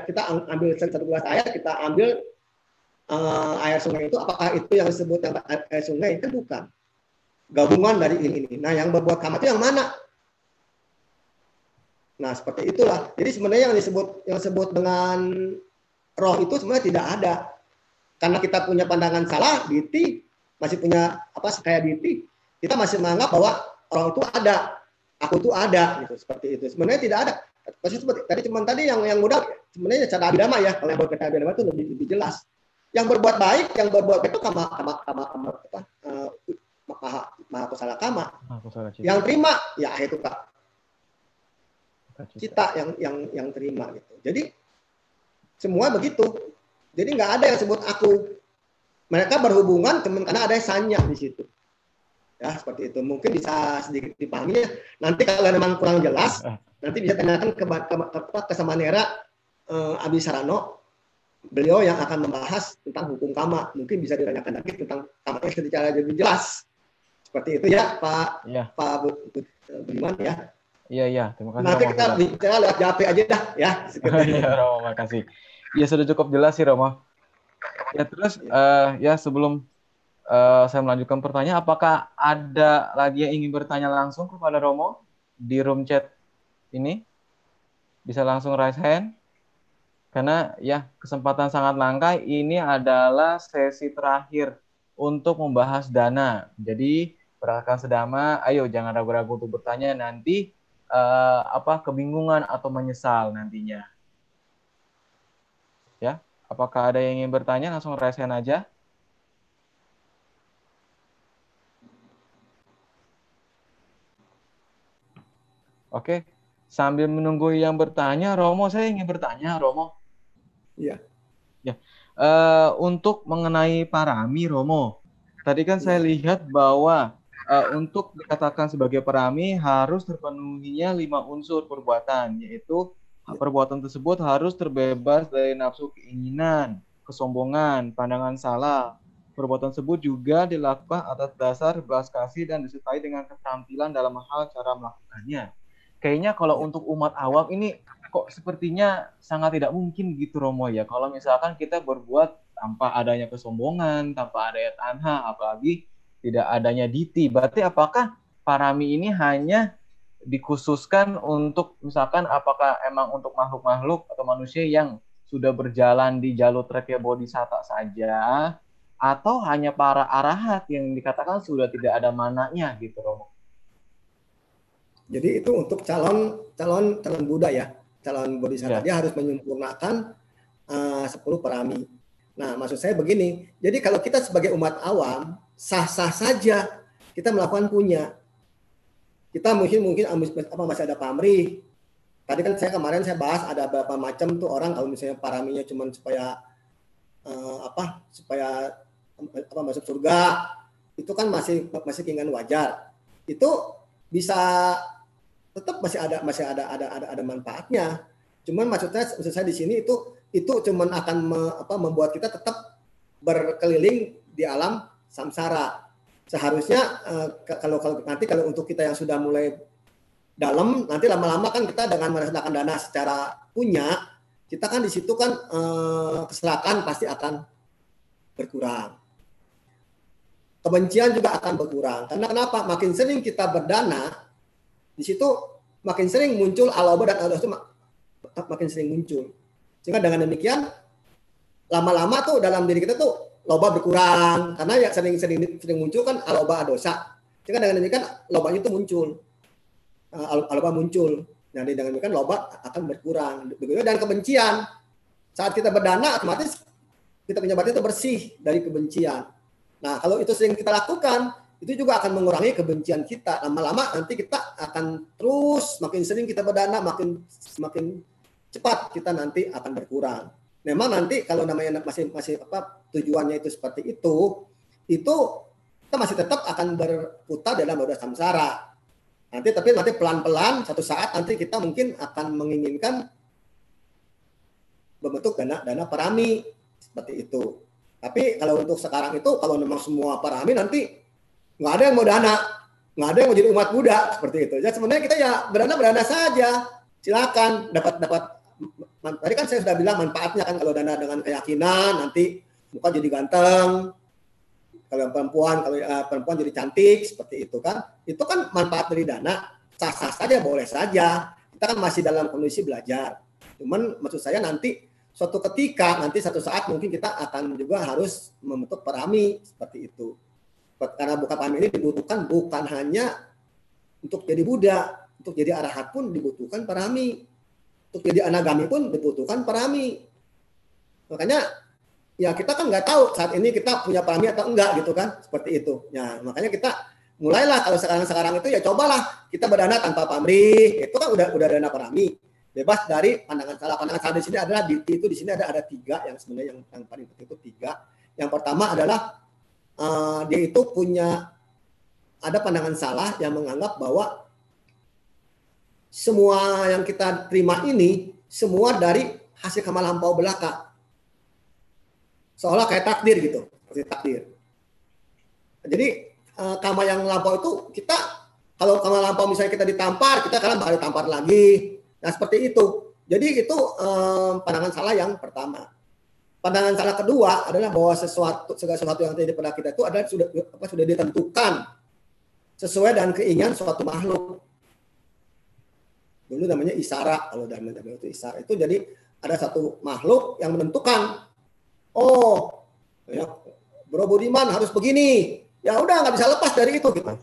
kita ambil satu gelas air, kita ambil air sungai itu, apakah itu yang disebut air sungai? Itu bukan. Gabungan dari ini. Nah, yang berbuat kama itu yang mana? Nah, seperti itulah. Jadi sebenarnya yang disebut dengan roh itu sebenarnya tidak ada. Karena kita punya pandangan salah, diti, masih punya kayak diti, kita masih menganggap bahwa roh itu ada, aku itu ada, gitu. Seperti itu. Sebenarnya tidak ada. Tadi yang mudah sebenarnya cara abidama ya. Kalau yang berkata abidama itu lebih jelas. Yang berbuat baik, yang berbuat baik itu Mahakusala kama. Yang terima ya itu Kak. Cita yang terima gitu. Jadi semua begitu. Jadi nggak ada yang sebut aku. Mereka berhubungan cuma karena ada sanya di situ. Ya seperti itu. Mungkin bisa sedikit dipahami. Nanti kalau memang kurang jelas, nanti bisa tanyakan ke Samanera Abisarano. Beliau yang akan membahas tentang hukum kama. Mungkin bisa ditanyakan lagi tentang kama secara lebih jelas. Seperti itu ya Pak. Ya. Pak Budiman ya. Iya. Terima kasih. Nanti kita bicara lewat JP aja dah ya. Iya Romo, makasih. Ya sudah cukup jelas sih Romo. Ya terus ya sebelum saya melanjutkan pertanyaan, apakah ada lagi yang ingin bertanya langsung kepada Romo di room chat ini? Bisa langsung raise hand. Karena ya kesempatan sangat langka, ini adalah sesi terakhir untuk membahas dana. Jadi rekan sedama, ayo jangan ragu-ragu untuk bertanya, nanti kebingungan atau menyesal nantinya. Ya, apakah ada yang ingin bertanya? Langsung raise hand aja. Oke, sambil menunggu yang bertanya, Romo, saya ingin bertanya, Romo. Iya. Ya, untuk mengenai parami, Romo, tadi kan saya Iya. lihat bahwa untuk dikatakan sebagai parami harus terpenuhinya 5 unsur perbuatan, yaitu perbuatan tersebut harus terbebas dari nafsu keinginan, kesombongan, pandangan salah. Perbuatan tersebut juga dilakukan atas dasar belas kasih dan disertai dengan keterampilan dalam hal cara melakukannya. Kayaknya kalau Iya. untuk umat awam ini kok sepertinya sangat tidak mungkin gitu, Romo, ya. Kalau misalkan kita berbuat tanpa adanya kesombongan, tanpa adanya tanha, apalagi tidak adanya diti. Berarti apakah parami ini hanya dikhususkan untuk misalkan apakah emang untuk makhluk-makhluk atau manusia yang sudah berjalan di jalur trekya bodhisatta saja, atau hanya para arahat yang dikatakan sudah tidak ada mananya gitu, Romo? Jadi itu untuk calon Buddha ya, calon bodhisatta. Ya. Dia harus menyempurnakan 10 parami. Nah, maksud saya begini. Jadi kalau kita sebagai umat awam sah-sah saja kita melakukan punya. Kita mungkin masih ada pamrih. Tadi kan kemarin saya bahas ada beberapa macam tuh orang kalau misalnya paraminya cuma supaya supaya masuk surga, itu kan masih keinginan wajar. Itu bisa tetap masih ada manfaatnya. Cuman maksud saya di sini itu cuman akan membuat kita tetap berkeliling di alam samsara. Seharusnya kalau untuk kita yang sudah mulai dalam, nanti lama-lama kan kita dengan merasakan dana secara punya, kita kan di situ kan kesalahan pasti akan berkurang. Kebencian juga akan berkurang. Karena kenapa? Makin sering kita berdana, di situ makin sering muncul aloba dan adosa makin sering muncul. Sehingga dengan demikian lama-lama tuh dalam diri kita tuh loba berkurang karena ya sering muncul kan aloba adosa. Sehingga dengan demikian lobanya itu muncul. Aloba muncul. Jadi dengan demikian loba akan berkurang. Begitu dan kebencian. Saat kita berdana otomatis kita punya batin itu bersih dari kebencian. Nah, kalau itu sering kita lakukan, itu juga akan mengurangi kebencian kita. Lama-lama nanti kita akan terus makin sering kita berdana, semakin cepat kita nanti akan berkurang. Memang nanti kalau namanya masih tujuannya itu seperti itu kita masih tetap akan berputar dalam roda samsara. Tapi nanti pelan-pelan satu saat nanti kita mungkin akan menginginkan membentuk dana parami seperti itu. Tapi kalau untuk sekarang itu kalau memang semua parami nanti nggak ada yang mau dana, nggak ada yang mau jadi umat Buddha seperti itu. Jadi sebenarnya kita ya berdana saja. Silakan dapat. Tadi kan saya sudah bilang manfaatnya kan kalau dana dengan keyakinan nanti muka jadi ganteng. Kalau perempuan jadi cantik seperti itu kan. Itu kan manfaat dari dana. Sah-sah saja, boleh saja. Kita kan masih dalam kondisi belajar. Cuman maksud saya nanti suatu ketika nanti satu saat mungkin kita akan juga harus membentuk parami seperti itu. Karena bukan parami ini dibutuhkan bukan hanya untuk jadi Buddha, untuk jadi arahat pun dibutuhkan parami. Untuk jadi anagami pun dibutuhkan parami. Makanya ya kita kan nggak tahu saat ini kita punya parami atau enggak gitu kan, seperti itu. Ya, makanya kita mulailah kalau sekarang itu ya cobalah kita berdana tanpa pamrih. Itu kan udah dana parami. Bebas dari pandangan salah. Pandangan salah di sini adalah itu di sini ada 3 yang sebenarnya yang paling penting itu 3. Yang pertama adalah dia itu ada pandangan salah yang menganggap bahwa semua yang kita terima ini semua dari hasil karma lampau belaka. Seolah kayak takdir gitu, seperti takdir. Jadi karma yang lampau itu kita kalau karma lampau misalnya kita ditampar, kita kan bakal ditampar lagi. Nah, seperti itu. Jadi itu pandangan salah yang pertama. Pandangan salah kedua adalah bahwa segala sesuatu yang terjadi pada kita itu adalah sudah ditentukan sesuai dengan keinginan suatu makhluk. Dulu namanya isara, kalau dalam itu isara. Itu jadi ada satu makhluk yang menentukan, oh, ya, Bro Budiman harus begini. Ya udah nggak bisa lepas dari itu gitu.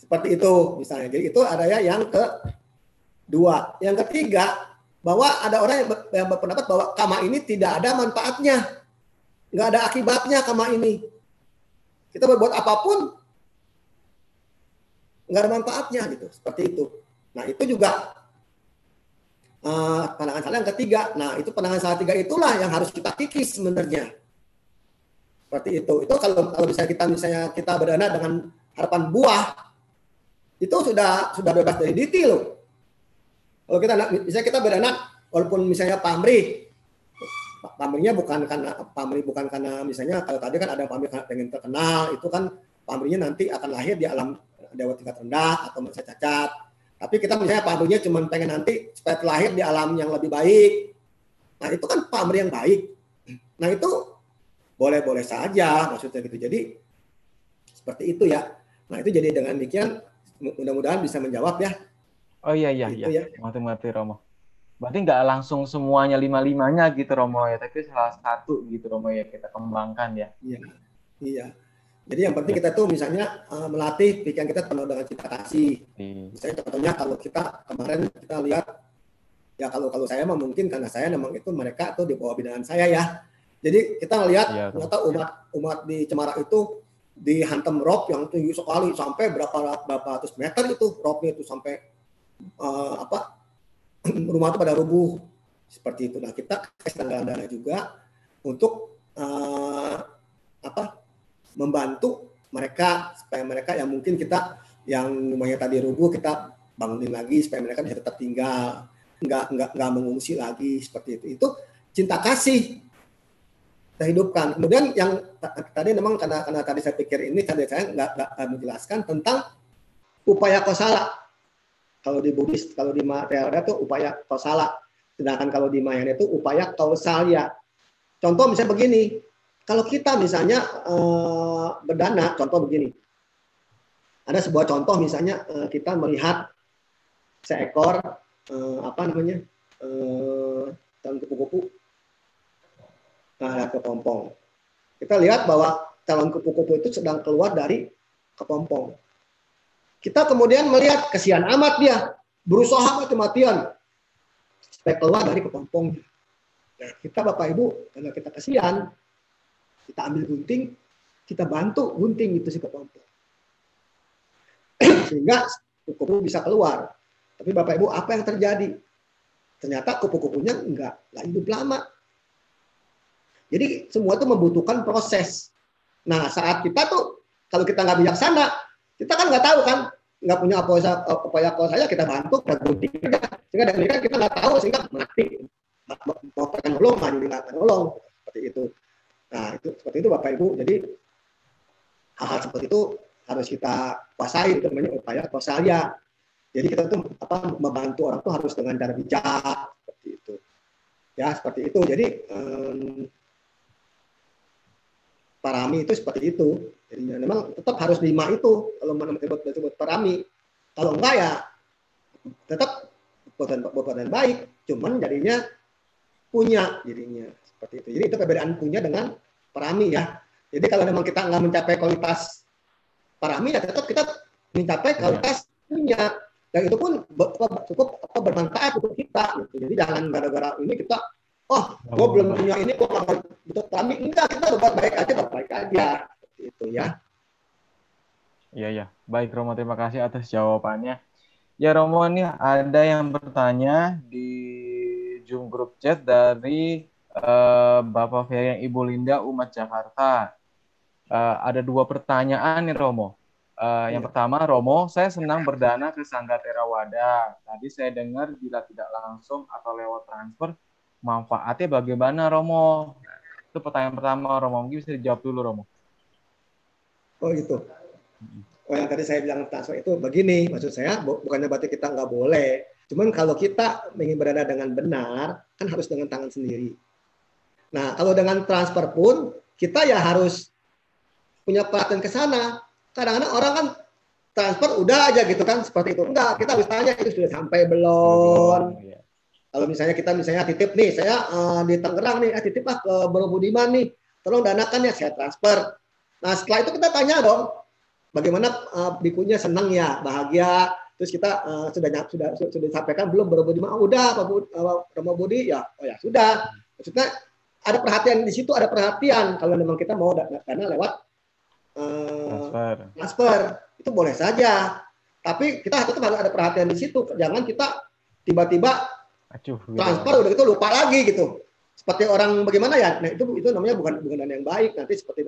Seperti itu misalnya. Jadi itu ada yang kedua. Yang ketiga, bahwa ada orang yang berpendapat bahwa kama ini tidak ada manfaatnya, nggak ada akibatnya kama ini. Kita berbuat apapun nggak ada manfaatnya gitu, seperti itu. Nah itu juga pandangan salah yang ketiga. Nah itu pandangan salah tiga itulah yang harus kita kikis sebenarnya. Seperti itu. Itu kalau misalnya kita berdana dengan harapan buah, itu sudah bebas dari DT loh. Kalau misalnya kita berdana, walaupun misalnya pamrihnya bukan karena misalnya kalau tadi kan ada pamrih pengen terkenal, itu kan pamrihnya nanti akan lahir di alam dewa tingkat rendah atau manusia cacat. Tapi kita misalnya pamrihnya cuma pengen nanti supaya terlahir di alam yang lebih baik. Nah itu kan pamrih yang baik. Nah itu boleh-boleh saja maksudnya gitu. Jadi seperti itu ya. Nah itu jadi dengan demikian mudah-mudahan bisa menjawab ya. Oh iya. Mati Romo. Berarti nggak langsung semuanya 5-5-nya gitu Romo ya, tapi salah satu gitu Romo ya kita kembangkan ya. Iya. Jadi yang penting kita tuh misalnya melatih pikiran kita penuh dengan cinta kasih. Misalnya contohnya kalau kita kemarin kita lihat ya kalau saya mah mungkin karena saya memang itu mereka tuh di bawah binaan saya ya. Jadi kita lihat ternyata umat di Cemara itu dihantam rob yang tinggi sekali sampai berapa ratus meter itu robnya itu sampai rumah itu pada rubuh seperti itu. Nah kita kasih tanggalan dana juga untuk membantu mereka supaya mereka yang mungkin kita yang rumahnya tadi rubuh kita bangunin lagi supaya mereka bisa tetap tinggal, nggak mengungsi lagi seperti itu. Itu cinta kasih kita hidupkan. Kemudian yang tadi memang karena tadi saya pikir ini tadi saya nggak menjelaskan tentang upaya kosala. Kalau di Buddhis, kalau di Theravada itu upaya kosala. Sedangkan kalau di Mahayana itu upaya kausalya. Contoh misalnya begini, kalau kita misalnya berdana, contoh begini. Ada sebuah contoh misalnya kita melihat seekor daun kupu-kupu. Nah, kepompong. Kita lihat bahwa calon kupu-kupu itu sedang keluar dari kepompong. Kita kemudian melihat kesian amat dia, berusaha mati-matian supaya keluar dari kepompong. Nah, kita Bapak Ibu, karena kita kesian, kita ambil gunting, kita bantu gunting itu si kepompong. Sehingga kupu-kupu bisa keluar. Tapi Bapak Ibu, apa yang terjadi? Ternyata kupu-kupunya enggak hidup lama. Jadi semua itu membutuhkan proses. Nah saat kita tuh kalau kita nggak bijaksana, kita kan nggak tahu kan, nggak punya upaya saya kita bantu, kita gunting sehingga dari kan kita nggak tahu sehingga mati. Mau pengen nolong, maju nggak nolong seperti itu. Nah itu seperti itu Bapak Ibu. Jadi hal-hal seperti itu harus kita kuasai, itu namanya upaya kausalya. Jadi kita tuh membantu orang tuh harus dengan cara bijak seperti itu. Ya seperti itu. Jadi parami itu seperti itu. Jadi memang tetap harus 5 itu kalau disebut parami. Kalau enggak ya tetap perbuatan baik, cuman jadinya punya jadinya seperti itu. Jadi itu perbedaan punya dengan parami ya. Jadi kalau memang kita nggak mencapai kualitas parami ya tetap kita mencapai kualitas punya. Dan itu pun cukup bermanfaat untuk kita. Gitu. Jadi jangan gara-gara ini kita gue belum punya ini, gue bakal butuh kami. Enggak, kita berbuat baik aja. Seperti itu ya. Iya. Baik Romo, terima kasih atas jawabannya. Ya Romo, ini ada yang bertanya di Zoom group chat dari Bapak Ferry Ibu Linda Umat Jakarta. Ada 2 pertanyaan nih Romo. Yang pertama, Romo, saya senang berdana ke Sangga Theravada. Tadi saya dengar bila tidak langsung atau lewat transfer, manfaatnya bagaimana Romo? Itu pertanyaan pertama Romo, mungkin bisa dijawab dulu Romo. Oh gitu. Yang tadi saya bilang transfer itu begini, maksud saya bukannya berarti kita nggak boleh. Cuman kalau kita ingin berada dengan benar, kan harus dengan tangan sendiri. Nah kalau dengan transfer pun, kita ya harus punya perhatian ke sana. Kadang-kadang orang kan transfer udah aja gitu kan, seperti itu. Enggak, kita harus tanya itu sudah sampai belum. Kalau misalnya kita titip nih, saya di Tangerang nih, titip lah ke Bro Budiman nih, tolong danakan ya, saya transfer. Nah setelah itu kita tanya dong, bagaimana bikunya senang ya, bahagia, terus kita sudah disampaikan belum Romo Budi? Udah Pak Romo Budi, ya, oh ya sudah. Maksudnya ada perhatian di situ, ada perhatian kalau memang kita mau dana lewat transfer itu boleh saja. Tapi kita tetap harus ada perhatian di situ. Jangan kita tiba-tiba transfer udah gitu lupa lagi gitu. Seperti orang bagaimana ya? Nah itu namanya bukan dana yang baik. Nanti seperti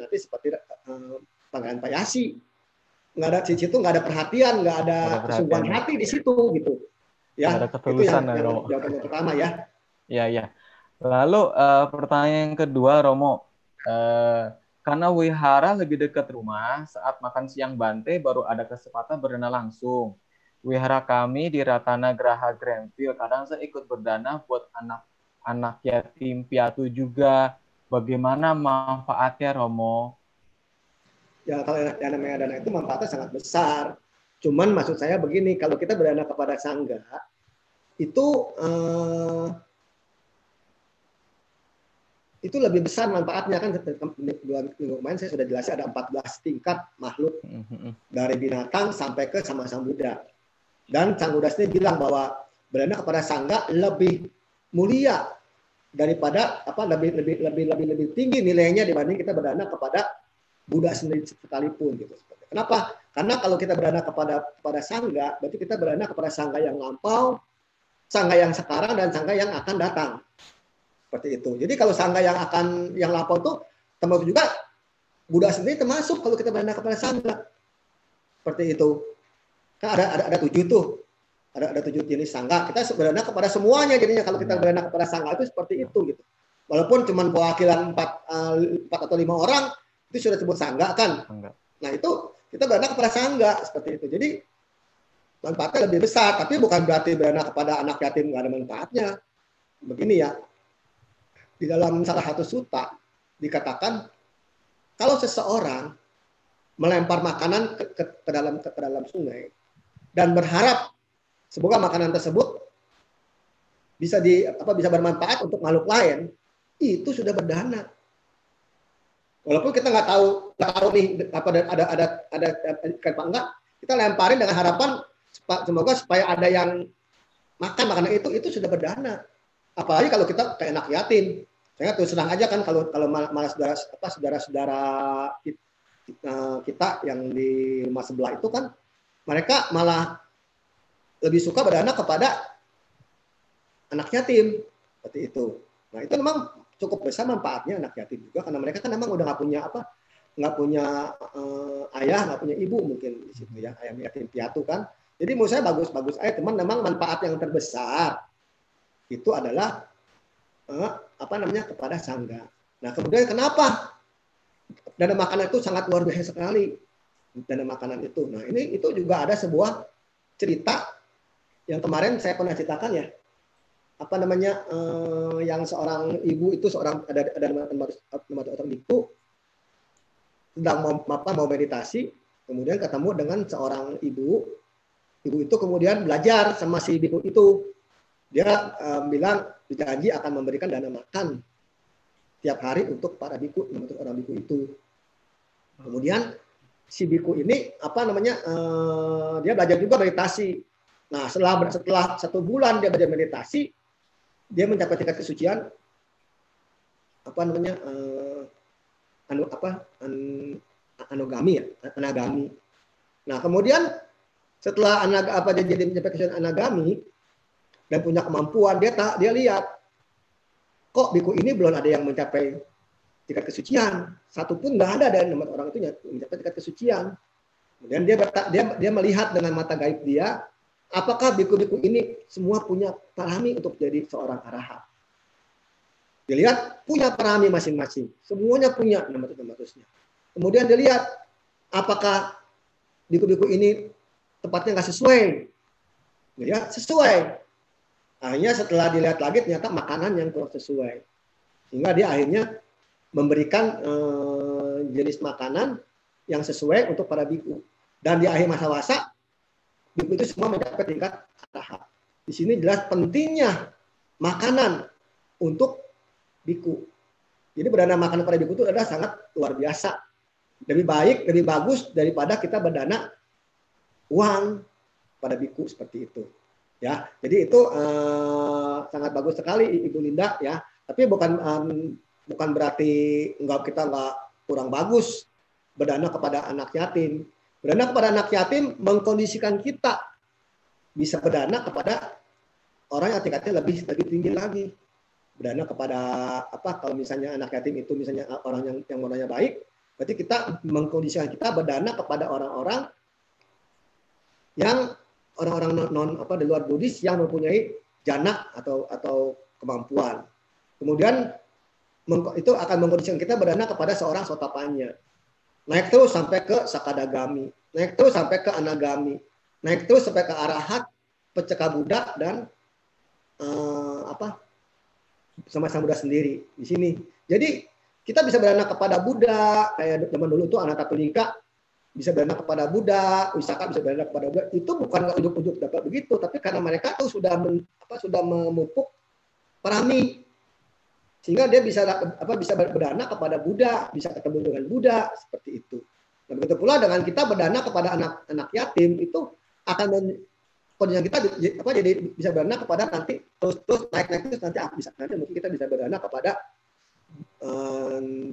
Pangeran Payasi. Nggak ada di situ, nggak ada perhatian, nggak ada kesungguhan hati di situ gitu. Ya, ada ketulusan itu yang pertama ya. Ya. Lalu pertanyaan yang kedua, Romo. Karena wihara lebih dekat rumah, saat makan siang Bante baru ada kesempatan berdana langsung. Wihara kami di Ratana Graha Grandville, kadang saya ikut berdana buat anak yatim piatu juga. Bagaimana manfaatnya, Romo? Ya kalau yang namanya dana itu manfaatnya sangat besar. Cuman maksud saya begini, kalau kita berdana kepada sangga, itu lebih besar manfaatnya kan. Minggu kemarin saya sudah jelaskan ada 14 tingkat makhluk dari binatang sampai ke sama Sang Buddha. Dan Sang Buddha sendiri bilang bahwa berdana kepada sangga lebih mulia daripada lebih tinggi nilainya dibanding kita berdana kepada Buddha sendiri sekalipun gitu. Kenapa? Karena kalau kita berdana kepada sangga, berarti kita berdana kepada sangga yang lampau, sangga yang sekarang, dan sangga yang akan datang. Seperti itu. Jadi kalau sangga yang lampau itu termasuk juga Buddha sendiri termasuk kalau kita berdana kepada sangga. Seperti itu. Kan ada 7 tuh. Ada 7 jenis sangga. Kita berdana kepada semuanya jadinya kalau kita berdana kepada sangga itu seperti itu gitu. Walaupun cuma perwakilan 4 atau 5 orang itu sudah disebut sangga kan. Nah itu kita berdana kepada sangga seperti itu. Jadi manfaatnya lebih besar. Tapi bukan berarti berdana kepada anak yatim nggak ada manfaatnya. Begini ya. Di dalam salah satu sutta dikatakan kalau seseorang melempar makanan ke dalam sungai dan berharap semoga makanan tersebut bisa bermanfaat untuk makhluk lain, itu sudah berdana. Walaupun kita nggak tahu nih ada apa enggak, kita lemparin dengan harapan semoga supaya ada yang makan makanan itu sudah berdana. Apalagi kalau kita kayak anak yatim. Saya tuh senang aja kan kalau malah saudara-saudara kita yang di rumah sebelah itu kan mereka malah lebih suka berdana kepada anak yatim seperti itu. Nah itu memang cukup besar manfaatnya anak yatim juga karena mereka kan memang udah nggak punya ayah, nggak punya ibu mungkin di situ ya, ayam yatim piatu kan. Jadi menurut saya bagus aja, teman. Memang manfaat yang terbesar itu adalah kepada sangga. Nah kemudian kenapa dana makanan itu sangat luar biasa sekali dana makanan itu. Nah itu juga ada sebuah cerita yang kemarin saya pernah ceritakan ya. Yang seorang ibu itu ada orang biku sedang mau meditasi, kemudian ketemu dengan seorang ibu itu kemudian belajar sama si biku itu. Dia bilang berjanji akan memberikan dana makan tiap hari untuk para biku, untuk orang biku itu. Kemudian si biku ini dia belajar juga meditasi. Nah setelah 1 bulan dia belajar meditasi, dia mencapai tingkat kesucian anagami. Nah kemudian setelah dia jadi mencapai kesucian anagami dan punya kemampuan, dia lihat kok biku ini belum ada yang mencapai tingkat kesucian, satu pun nggak ada dari orang itu mencapai tingkat kesucian. Kemudian dia melihat dengan mata gaib dia, apakah biku-biku ini semua punya parami untuk jadi seorang arahat. Dilihat punya parami masing-masing, semuanya punya nama-namanya. Kemudian dilihat apakah biku-biku ini tempatnya nggak sesuai. Dilihat sesuai. Akhirnya setelah dilihat lagi ternyata makanan yang kurang sesuai. Sehingga dia akhirnya memberikan jenis makanan yang sesuai untuk para biku. Dan di akhir masa biku itu semua mencapai tingkat arahat. Di sini jelas pentingnya makanan untuk biku. Jadi berdana makanan pada biku itu adalah sangat luar biasa. Lebih baik, lebih bagus daripada kita berdana uang. kepada biku seperti itu. Ya, jadi itu sangat bagus sekali Ibu Linda ya. Tapi bukan berarti kita nggak kurang bagus berdana kepada anak yatim. Berdana kepada anak yatim mengkondisikan kita bisa berdana kepada orang yang tingkatnya lebih tinggi lagi. Berdana kepada kalau misalnya anak yatim itu misalnya orang yang modalnya baik, berarti kita mengkondisikan kita berdana kepada orang-orang yang orang-orang di luar Buddhis yang mempunyai jana atau kemampuan. Kemudian itu akan mengkondisikan kita berdana kepada seorang sotapanya. Naik terus sampai ke sakadagami, naik terus sampai ke anagami, naik terus sampai ke arahat, peceka Buddha dan sama-sama Buddha sendiri di sini. Jadi kita bisa berdana kepada Buddha, kayak zaman dulu tuh Anathapindika bisa berdana kepada Buddha, Wisaka bisa berdana kepada Buddha. Itu bukan ujuk-ujuk dapat begitu, tapi karena mereka tuh sudah memupuk parami, sehingga dia bisa berdana kepada Buddha, bisa ketemu dengan Buddha seperti itu. Dan begitu pula dengan kita berdana kepada anak yatim, itu akan kondisi kita jadi bisa berdana kepada nanti terus naik terus nanti mungkin kita bisa berdana kepada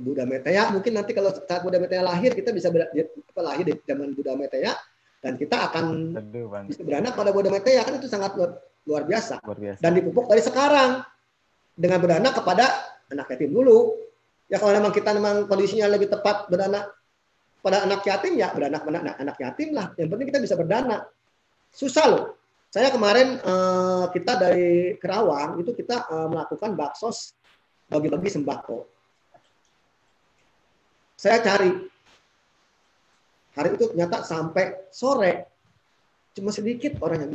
Buddha Meteya. Mungkin nanti kalau saat Buddha Meteya lahir, kita bisa lahir di zaman Buddha Meteya dan kita akan bisa berdana pada Buddha Meteya. Kan itu sangat luar biasa. Dan dipupuk dari sekarang dengan berdana kepada anak yatim dulu. Ya kalau memang kita kondisinya lebih tepat berdana pada anak yatim, ya berdana kepada anak yatim lah. Yang penting kita bisa berdana. Susah loh. Saya kemarin kita dari Kerawang itu kita melakukan baksos bagi-bagi sembako. Saya cari hari itu ternyata sampai sore cuma sedikit orang yang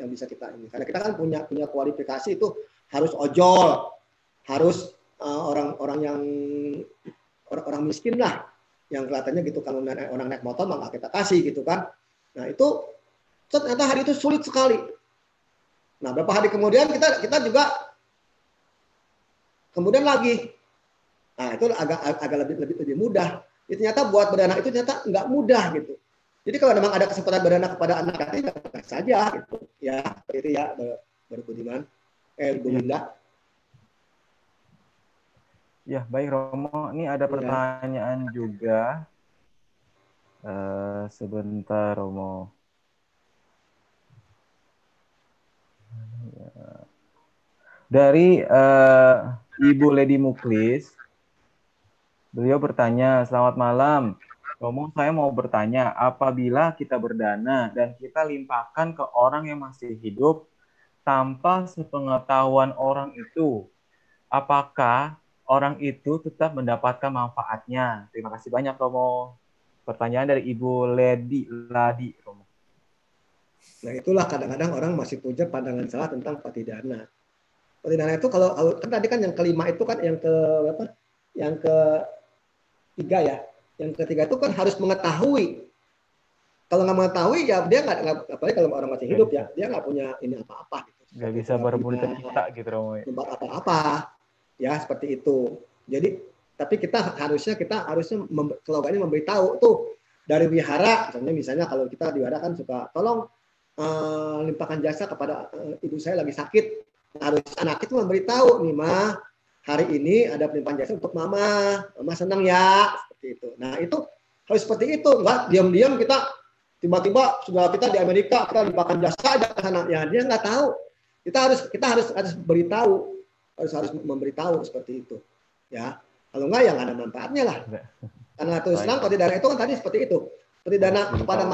bisa kita ini, karena kita kan punya kualifikasi itu harus ojol, harus orang miskin lah yang kelihatannya gitu. Kalau orang naik motor mah nggak kita kasih gitu kan. Nah itu ternyata hari itu sulit sekali. Nah beberapa hari kemudian kita juga kemudian lagi. Nah, itu agak lebih mudah. Itu ternyata buat berdana itu ternyata nggak mudah gitu. Jadi kalau memang ada kesempatan berdana kepada anak yatim, ya saja gitu. Ya, itu ya Baru Budiman. Bu Linda. Ya, baik Romo. Ini ada pertanyaan juga. Sebentar Romo. Dari Ibu Lady Muklis, beliau bertanya, selamat malam. Romo, saya mau bertanya, apabila kita berdana dan kita limpahkan ke orang yang masih hidup tanpa sepengetahuan orang itu, apakah orang itu tetap mendapatkan manfaatnya? Terima kasih banyak, Romo. Pertanyaan dari Ibu Ladi, Romo. Nah itulah kadang-kadang orang masih punya pandangan salah tentang patidana. Patidana itu kalau kan tadi kan yang kelima itu kan yang ketiga ya. Yang ketiga itu kan harus mengetahui. Kalau nggak mengetahui ya dia nggak, apalagi kalau orang masih hidup ya, dia nggak punya ini apa-apa. Gitu. Nggak bisa berbudi pencipta gitu Romo. Tempat apa-apa ya seperti itu. Jadi tapi kita harusnya slogannya memberitahu tuh dari wihara, misalnya kalau kita di wihara kan suka tolong limpahkan jasa kepada ibu saya lagi sakit. Nah, harus anak itu memberitahu nih mah hari ini ada pelimpahan jasa untuk mama senang ya seperti itu. Nah itu harus seperti itu, nggak diam-diam kita tiba-tiba sudah kita di Amerika kita limpahkan jasa aja ke sana ya dia nggak tahu. Kita harus beritahu, harus memberitahu seperti itu ya. Kalau nggak ya nggak ada manfaatnya lah. Karena terus terang patidana itu kan tadi seperti itu. Patidana kepada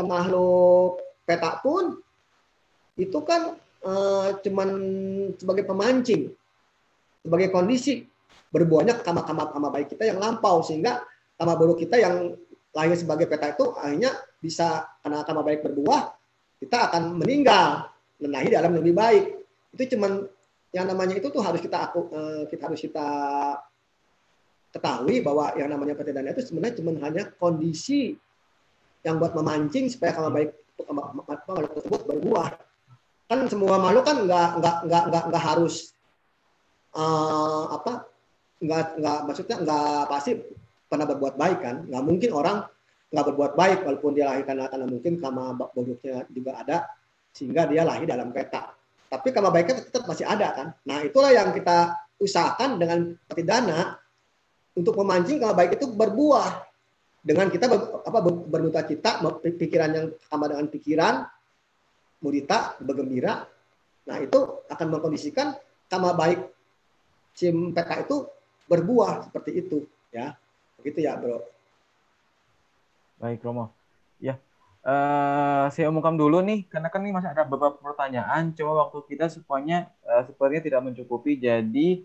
makhluk peta pun itu kan cuman sebagai pemancing, sebagai kondisi berbuahnya karma baik kita yang lampau, sehingga karma buruk kita yang lahir sebagai peta itu akhirnya bisa karena karma baik berbuah kita akan meninggal dan lahir di alam yang lebih baik. Itu cuman yang namanya itu tuh harus kita ketahui bahwa yang namanya patidana itu sebenarnya cuman hanya kondisi yang buat memancing supaya karma baik makhluk tersebut berbuah. Kan semua makhluk kan nggak harus maksudnya nggak pasti pernah berbuat baik kan. Nggak mungkin orang nggak berbuat baik walaupun dia lahir karena mungkin karma buruknya juga ada sehingga dia lahir dalam peta. Tapi karma baiknya tetap masih ada kan. Nah itulah yang kita usahakan dengan seperti dana untuk memancing karma baik itu berbuah dengan kita berduka cita, pikiran yang sama dengan pikiran, mudita, bergembira. Nah itu akan mengkondisikan karma baik sim peta itu berbuah seperti itu ya. Begitu ya bro. Baik Romo. Ya, saya umumkan dulu nih, karena kan ini masih ada beberapa pertanyaan, cuma waktu kita sepertinya tidak mencukupi, jadi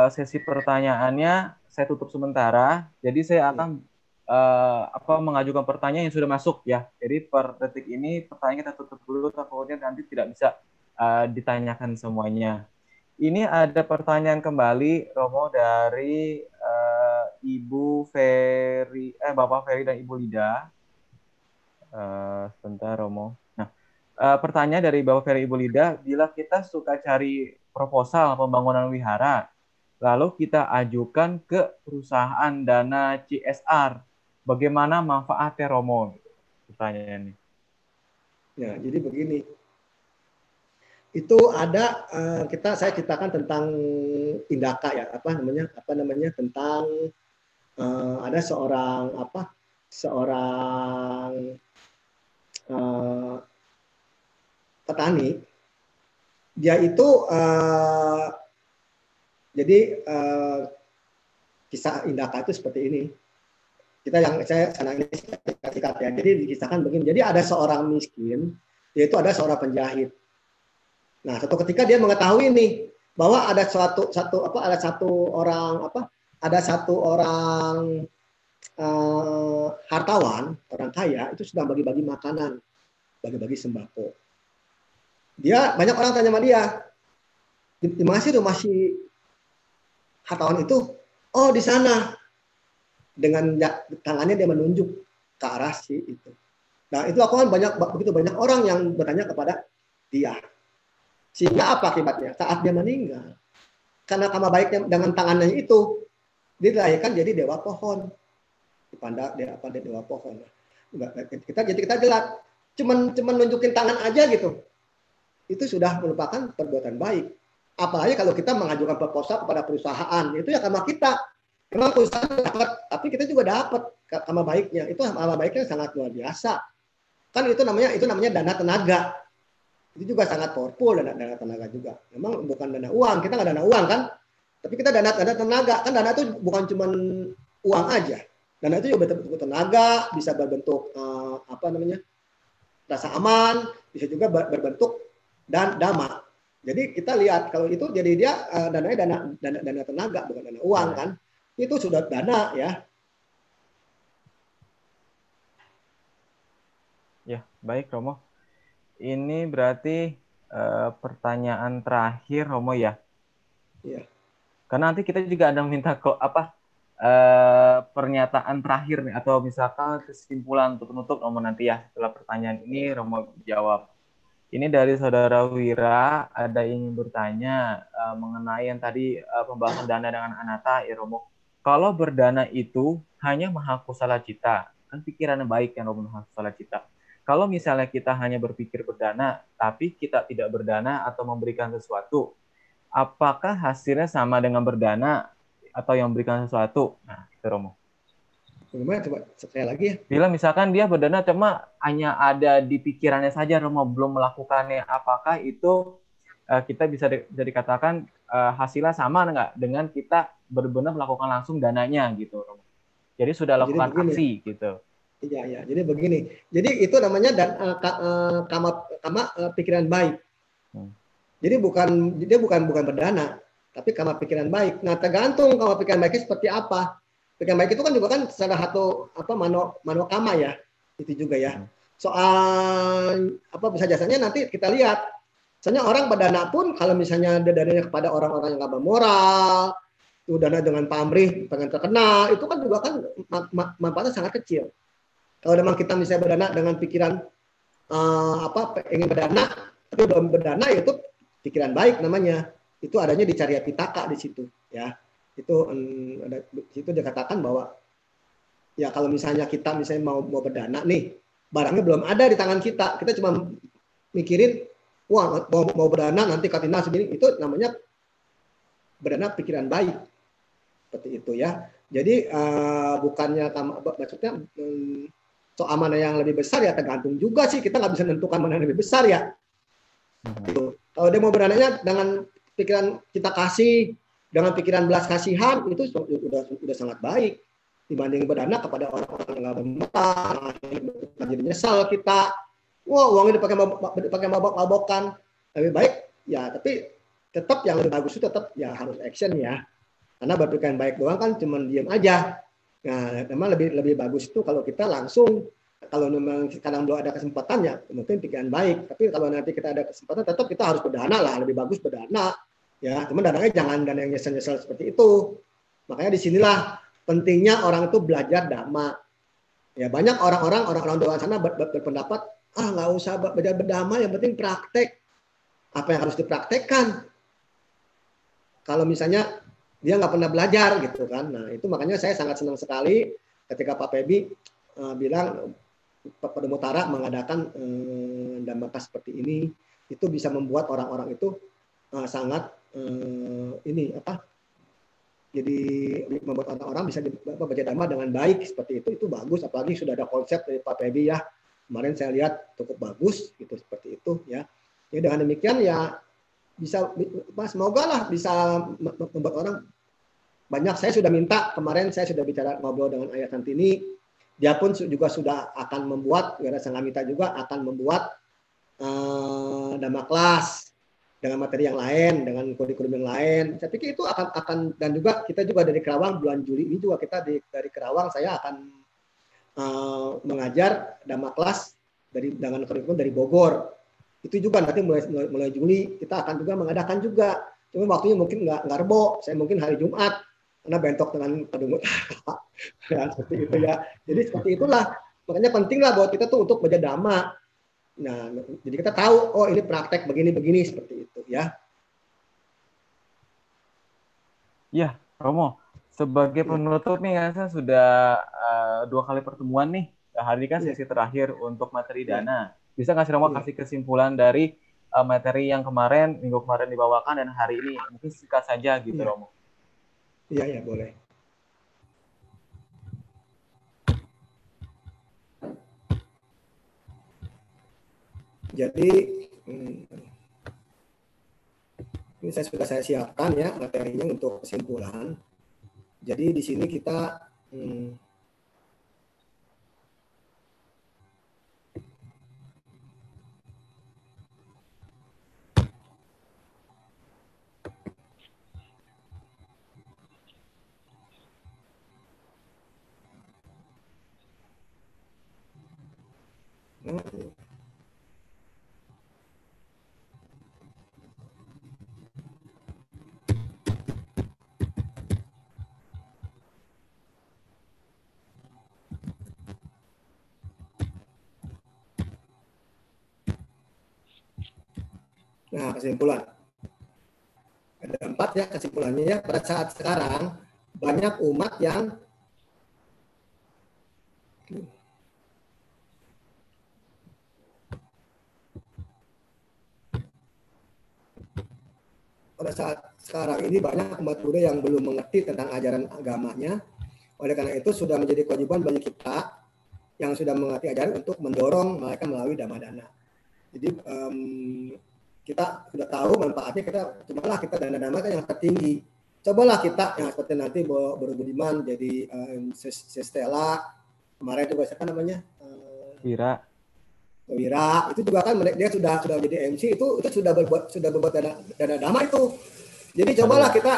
sesi pertanyaannya saya tutup sementara. Jadi saya akan mengajukan pertanyaan yang sudah masuk ya. Jadi per detik ini pertanyaan kita tutup dulu, takutnya nanti tidak bisa ditanyakan semuanya. Ini ada pertanyaan kembali Romo dari Ibu Ferry, Bapak Ferry dan Ibu Lida. Sebentar Romo. Nah, pertanyaan dari Bapak Ferry Ibu Lida, bila kita suka cari proposal pembangunan wihara, lalu kita ajukan ke perusahaan dana CSR, bagaimana manfaatnya Romo? Pertanyaannya. Ya, jadi begini. Itu ada saya ceritakan tentang Indaka ya, apa namanya tentang ada seorang petani. Dia itu jadi kisah Indaka itu seperti ini. Saya ini singkat ya. Jadi dikisahkan begini. Jadi ada seorang miskin, yaitu ada seorang penjahit. Nah, suatu ketika dia mengetahui nih bahwa ada satu orang hartawan, orang kaya itu sedang bagi-bagi makanan, bagi-bagi sembako. Banyak orang tanya sama dia, di mana sih rumah si hartawan itu? Oh, di sana. Dengan tangannya dia menunjuk ke arah si itu. Nah, itu aku kan begitu banyak orang yang bertanya kepada dia. Sehingga apa akibatnya? Saat dia meninggal, karena karma baiknya dengan tangannya itu, dia dilahirkan jadi dewa pohon. Dipandang dewa pohon. Kita jelas, cuman nunjukin tangan aja gitu. Itu sudah merupakan perbuatan baik. Apalagi kalau kita mengajukan proposal kepada perusahaan, itu ya karma kita. Memang perusahaan dapat, tapi kita juga dapat karma baiknya. Itu karma baiknya sangat luar biasa. Kan itu namanya dana tenaga. Itu juga sangat powerful dana tenaga juga. Memang bukan dana uang, kita nggak dana uang kan, tapi kita dana tenaga. Kan dana itu bukan cuma uang aja. Dana itu juga bentuk tenaga, bisa berbentuk rasa aman, bisa juga berbentuk dama. Jadi kita lihat kalau itu jadi dia dananya dana tenaga bukan dana uang kan. Itu sudah dana ya. Ya, baik Romo. Ini berarti pertanyaan terakhir Romo ya. Iya. Karena nanti kita juga ada minta pernyataan terakhir nih, atau misalkan kesimpulan untuk penutup Romo nanti ya. Setelah pertanyaan ini Romo jawab. Ini dari Saudara Wira, ada yang ingin bertanya mengenai yang tadi pembahasan dana dengan anatta ya Romo. Kalau berdana itu hanya mahakusala cita, kan pikirannya baik kan Romo, mahakusala cita. Kalau misalnya kita hanya berpikir berdana, tapi kita tidak berdana atau memberikan sesuatu, apakah hasilnya sama dengan berdana atau yang memberikan sesuatu? Nah, itu Romo. Bagaimana coba sekali lagi ya? Bila misalkan dia berdana cuma hanya ada di pikirannya saja, Romo, belum melakukannya, apakah itu kita bisa dikatakan hasilnya sama nggak dengan kita benar-benar melakukan langsung dananya gitu, Romo? Jadi sudah lakukan aksi gitu. Iya. Jadi begini. Jadi itu namanya kama pikiran baik. Jadi dia bukan berdana, tapi kama pikiran baik. Nah, tergantung kama pikiran baiknya seperti apa. Pikiran baik itu kan juga kan salah satu mano kama ya. Itu juga ya. Soal bisa jasanya nanti kita lihat. Soalnya orang berdana pun kalau misalnya dia dananya kepada orang-orang yang nggak bermoral, itu dana dengan pamrih, pengen terkenal, itu kan juga kan manfaatnya sangat kecil. Kalau memang kita misalnya berdana dengan pikiran ingin berdana, tapi belum berdana, itu pikiran baik namanya. Itu adanya di Carya Pitaka di situ, ya. Itu di situ dikatakan bahwa Ya kalau misalnya kita mau berdana nih, barangnya belum ada di tangan kita, kita cuma mikirin, wah mau berdana nanti katina segini, itu namanya berdana pikiran baik, seperti itu ya. Jadi bukannya maksudnya soal mana yang lebih besar ya tergantung juga sih, kita nggak bisa menentukan mana yang lebih besar ya. Gitu. Kalau dia mau beranaknya dengan pikiran kita kasih, dengan pikiran belas kasihan, itu sudah sangat baik dibanding beranak kepada orang-orang yang nggak bermoral, jadi nyesal kita, wah uangnya dipakai mabok-mabokan. Lebih baik ya, tapi tetap yang lebih bagus itu tetap ya harus action ya, karena berpikiran baik doang kan cuma diem aja. Nah memang lebih bagus itu kalau kita langsung, kalau memang sekarang belum ada kesempatan ya mungkin pikiran baik, tapi kalau nanti kita ada kesempatan tetap kita harus berdana lah, lebih bagus berdana ya, cuman dananya jangan dana yang nyesel-nyesel seperti itu. Makanya disinilah pentingnya orang itu belajar dhamma. Ya banyak orang di luar sana berpendapat, nggak usah belajar berdhamma, yang penting praktek. Apa yang harus dipraktekkan? Kalau misalnya dia nggak pernah belajar gitu kan. Nah itu makanya saya sangat senang sekali ketika Pak Febi bilang Pak Mutara mengadakan Dhammaka seperti ini, itu bisa membuat orang-orang itu sangat jadi membuat orang-orang bisa baca dhamma dengan baik seperti itu bagus. Apalagi sudah ada konsep dari Pak Febi ya, kemarin saya lihat cukup bagus gitu, seperti itu ya. Ya dengan demikian ya bisa, semoga lah bisa membuat orang banyak. Saya sudah minta, kemarin saya sudah bicara ngobrol dengan Ayah Santini, dia pun juga sudah akan membuat, Wira Sanghamita juga akan membuat dhamma kelas dengan materi yang lain, dengan kurikulum yang lain. Saya pikir itu akan dan juga kita juga dari Kerawang bulan Juli ini juga kita dari Kerawang saya akan mengajar dhamma kelas dengan kurikulum dari Bogor. Itu juga nanti mulai Juli kita akan juga mengadakan juga. Cuma waktunya mungkin nggak rebo, saya mungkin hari Jumat karena bentok dengan Padung Utara. Ya, seperti itu ya. Jadi seperti itulah. Makanya penting lah buat kita tuh untuk belajar dhamma. Nah, jadi kita tahu, oh ini praktek begini seperti itu ya. Ya, Romo, sebagai penutup nih, saya sudah 2 kali pertemuan nih. Hari ini kan sesi terakhir untuk materi dana. Bisa nggak sih Romo kasih kesimpulan dari materi yang minggu kemarin dibawakan dan hari ini? Mungkin singkat saja gitu, Romo. Iya, boleh. Jadi ini sudah saya siapkan ya materinya untuk kesimpulan. Jadi di sini kita kesimpulan. Ada 4 ya kesimpulannya ya. Pada saat sekarang banyak umat yang pada saat sekarang ini banyak umat Buddha yang belum mengerti tentang ajaran agamanya. Oleh karena itu sudah menjadi kewajiban bagi kita yang sudah mengerti ajaran untuk mendorong mereka melalui dhamma-dana. Jadi kita sudah tahu manfaatnya, cobalah kita dana-dana kan yang tertinggi. Cobalah kita yang seperti nanti berbudiman jadi Stella, kemarin juga siapa namanya? Wira, itu juga kan dia sudah jadi MC, itu sudah berbuat dana dhamma itu. Jadi cobalah kita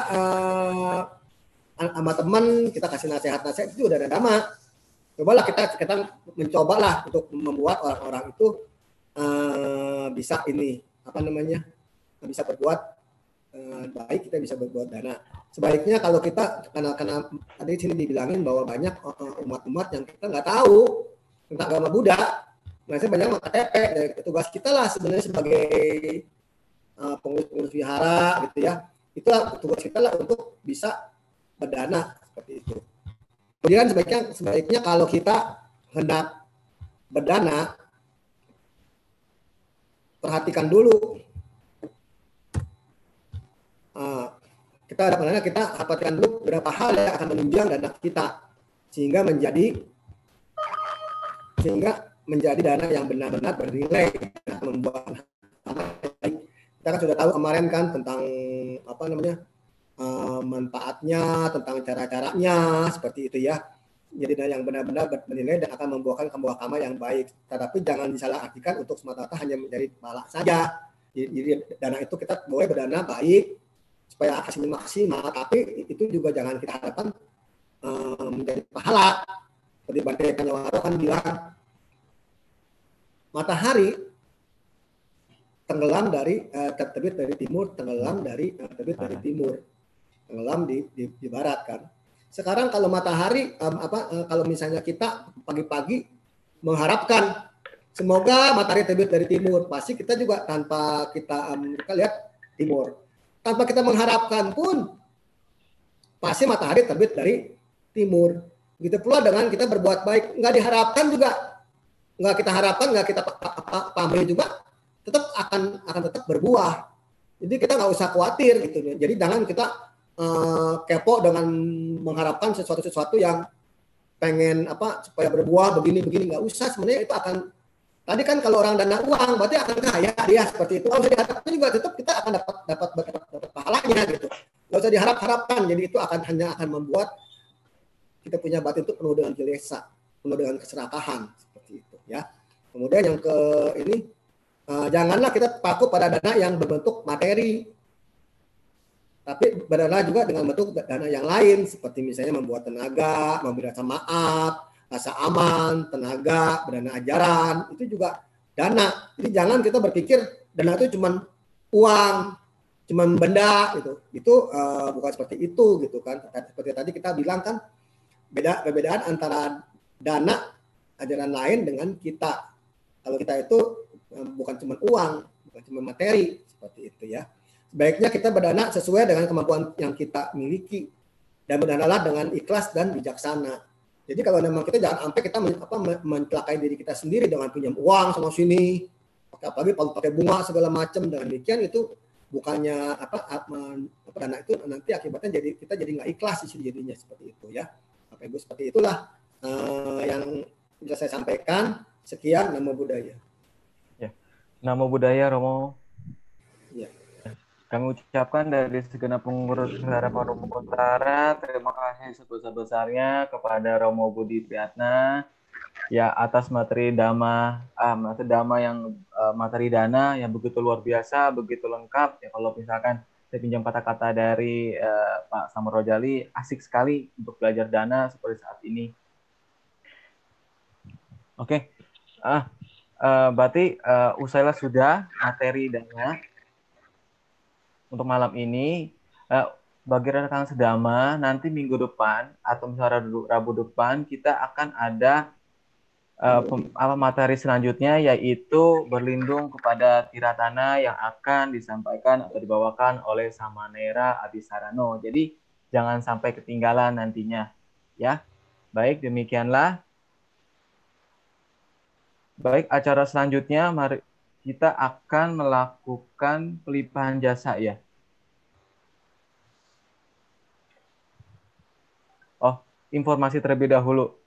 sama teman kita kasih nasihat itu udah dana dhamma. Cobalah kita mencobalah untuk membuat orang-orang itu bisa bisa berbuat baik, kita bisa berbuat dana. Sebaiknya kalau kita karena tadi sini dibilangin bahwa banyak umat-umat yang kita nggak tahu tentang agama Buddha, masih banyak KTP. Tugas kita lah sebenarnya sebagai pengurus wihara gitu ya, itulah tugas kita lah untuk bisa berdana seperti itu. Kemudian sebaiknya kalau kita hendak berdana, perhatikan dulu. Kita perhatikan dulu beberapa hal yang akan menunjang dana kita sehingga menjadi dana yang benar-benar bernilai, membuat kita kan sudah tahu kemarin kan tentang manfaatnya, tentang cara-caranya seperti itu ya. Jadi dana yang benar-benar bernilai dan akan membuahkan kebuah kamar yang baik. Tetapi jangan disalahartikan untuk semata-mata hanya menjadi pahala saja. Jadi dana itu kita boleh berdana baik supaya hasilnya maksimal, tapi itu juga jangan kita harapkan menjadi pahala. Seperti Bante Kanyawaro kan bilang, matahari tenggelam dari terbit dari timur, tenggelam dari terbit dari timur, tenggelam di barat kan. Sekarang kalau matahari kalau misalnya kita pagi-pagi mengharapkan semoga matahari terbit dari timur, pasti kita juga tanpa kita lihat timur, tanpa kita mengharapkan pun pasti matahari terbit dari timur. Gitu pula dengan kita berbuat baik, nggak diharapkan juga, nggak kita harapkan, nggak kita pamrih juga, tetap akan tetap berbuah. Jadi kita nggak usah khawatir gitu. Jadi jangan kita kepo dengan mengharapkan sesuatu yang pengen supaya berbuah begini nggak usah. Sebenarnya itu akan, tadi kan kalau orang dana uang berarti akan kaya dia seperti itu. Kalau usah diharapkan juga tetap kita akan dapat pahalanya gitu. Nggak usah diharapkan. Jadi itu hanya akan membuat kita punya batin itu penuh dengan kilesa, penuh dengan keserakahan seperti itu ya. Kemudian yang janganlah kita paku pada dana yang berbentuk materi, tapi berdana juga dengan bentuk dana yang lain, seperti misalnya membuat tenaga, memberi rasa maaf, rasa aman, tenaga, berdana ajaran, itu juga dana. Jadi jangan kita berpikir dana itu cuma uang, cuma benda gitu. Itu bukan seperti itu gitu kan. Seperti tadi kita bilang kan, perbedaan antara dana ajaran lain dengan kita. Kalau kita itu bukan cuma uang, bukan cuma materi, seperti itu ya. Sebaiknya kita berdana sesuai dengan kemampuan yang kita miliki dan berdanalah dengan ikhlas dan bijaksana. Jadi kalau memang kita jangan sampai kita mencelakai diri kita sendiri dengan pinjam uang sama sini, apalagi pakai bunga segala macam, dengan demikian itu bukannya dana itu nanti akibatnya kita jadi nggak ikhlas sih jadinya seperti itu ya. Bapak Ibu, seperti itulah yang bisa saya sampaikan. Sekian, Namo Buddhaya. Ya, Namo Buddhaya Romo. Ya. Kami ucapkan dari segenap pengurus Wihara Paduka Utara, terima kasih sebesar-besarnya kepada Romo Budi Triatna ya atas materi dhamma yang materi dana yang begitu luar biasa, begitu lengkap ya. Kalau misalkan saya pinjam kata-kata dari Pak Samodjali, asik sekali untuk belajar dana seperti saat ini. Oke, berarti usailah sudah materi dana untuk malam ini. Bagi rekan sedama, nanti minggu depan atau misalnya Rabu depan kita akan ada materi selanjutnya, yaitu berlindung kepada tiratana yang akan disampaikan atau dibawakan oleh Samanera Abisarano. Jadi jangan sampai ketinggalan nantinya ya. Baik, demikianlah. Baik, acara selanjutnya mari kita akan melakukan pelimpahan jasa ya. Oh, informasi terlebih dahulu.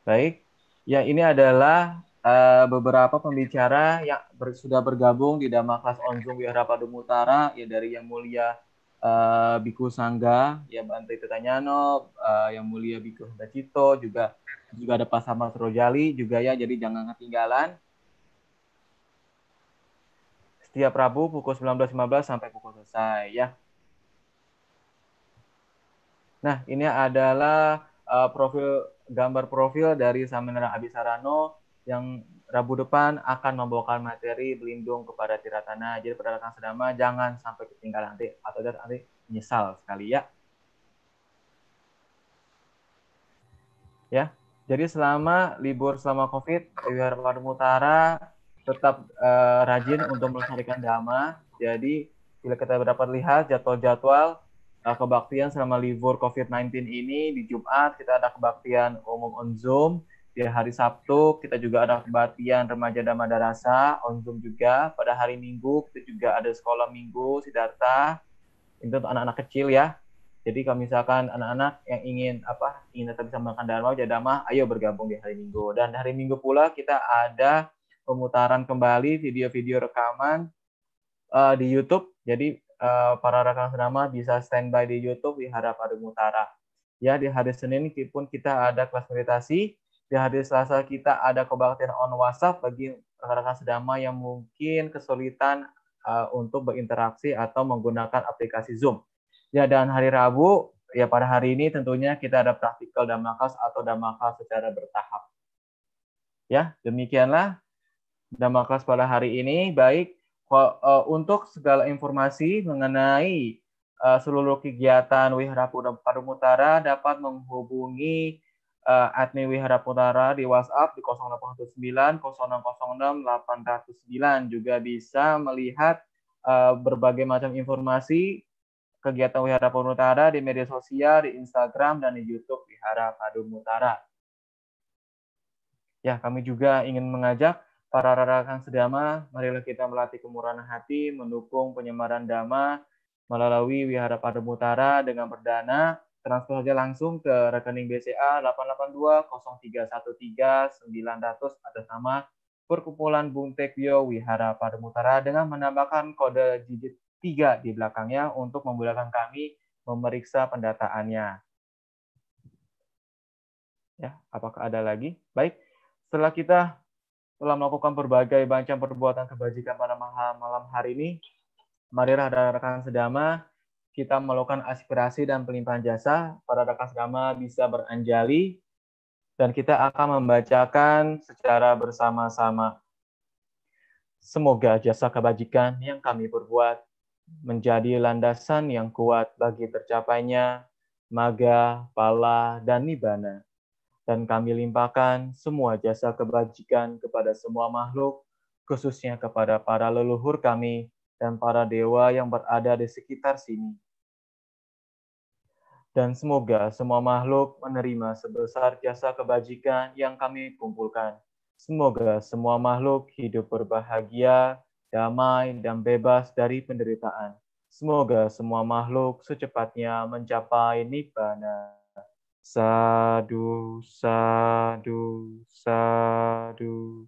Baik, ya ini adalah beberapa pembicara yang sudah bergabung di Dhamma Kelas Onjung Wihara Paduka Utara, ya dari Yang Mulia Biku Sangga, ya Bante Tirtanyano, Yang Mulia Biku Sudacito, juga ada Pak Samodjali juga ya, jadi jangan ketinggalan. Setiap Rabu pukul 19.15 sampai pukul selesai ya. Nah, ini adalah gambar profil dari Samanera Abisarano yang Rabu depan akan membawakan materi berlindung kepada tiratana. Jadi pada rekan sedama jangan sampai ketinggalan nanti atau nanti menyesal sekali ya. Ya. Jadi selama libur selama Covid, Wihara Paduka Utara tetap rajin untuk melestarikan dhamma. Jadi bila kita dapat lihat jadwal-jadwal kebaktian selama libur COVID-19 ini. Di Jumat kita ada kebaktian umum on Zoom. Di hari Sabtu kita juga ada kebaktian remaja dan madrasah on Zoom juga. Pada hari Minggu kita juga ada sekolah minggu Siddhartha. Itu untuk anak-anak kecil ya. Jadi kalau misalkan anak-anak yang ingin tetap bisa makan dharma, jadama, ayo bergabung di hari Minggu. Dan hari Minggu pula kita ada pemutaran kembali video-video rekaman di YouTube. Jadi para rekan sedama bisa standby di YouTube di Harap Adem Utara. Ya, di hari Senin pun kita ada kelas meditasi. Di hari Selasa kita ada kebaktian on WhatsApp bagi rekan-rekan sedama yang mungkin kesulitan untuk berinteraksi atau menggunakan aplikasi Zoom. Ya, dan hari Rabu, ya pada hari ini tentunya kita ada praktikal Dhammakas atau Dhammakas secara bertahap. Ya, demikianlah Dhammakas pada hari ini. Baik, untuk segala informasi mengenai seluruh kegiatan Wihara Padum Utara dapat menghubungi admin Wihara Utara di WhatsApp di 0819 0606 809. Juga bisa melihat berbagai macam informasi kegiatan Wihara Padum Utara di media sosial, di Instagram, dan di YouTube Wihara Padum Utara. Ya, kami juga ingin mengajak para rekan sedama, marilah kita melatih kemurahan hati, mendukung penyemaran dhamma melalui Wihara Padum Utara dengan berdana. Transfer saja langsung ke rekening BCA 8820313 900 atas nama Perkumpulan Bung Tekyo Wihara Padum Utara dengan menambahkan kode digit 3 di belakangnya untuk memudahkan kami memeriksa pendataannya. Ya, apakah ada lagi? Baik, setelah kita telah melakukan berbagai macam perbuatan kebajikan pada malam hari ini, marilah rekan sedama kita melakukan aspirasi dan pelimpahan jasa. Para rekan sedama bisa beranjali dan kita akan membacakan secara bersama-sama. Semoga jasa kebajikan yang kami perbuat menjadi landasan yang kuat bagi tercapainya maga, pala, dan nibbana. Dan kami limpahkan semua jasa kebajikan kepada semua makhluk, khususnya kepada para leluhur kami dan para dewa yang berada di sekitar sini. Dan semoga semua makhluk menerima sebesar jasa kebajikan yang kami kumpulkan. Semoga semua makhluk hidup berbahagia, damai, dan bebas dari penderitaan. Semoga semua makhluk secepatnya mencapai nibbana. Sadu, sadu, sadu.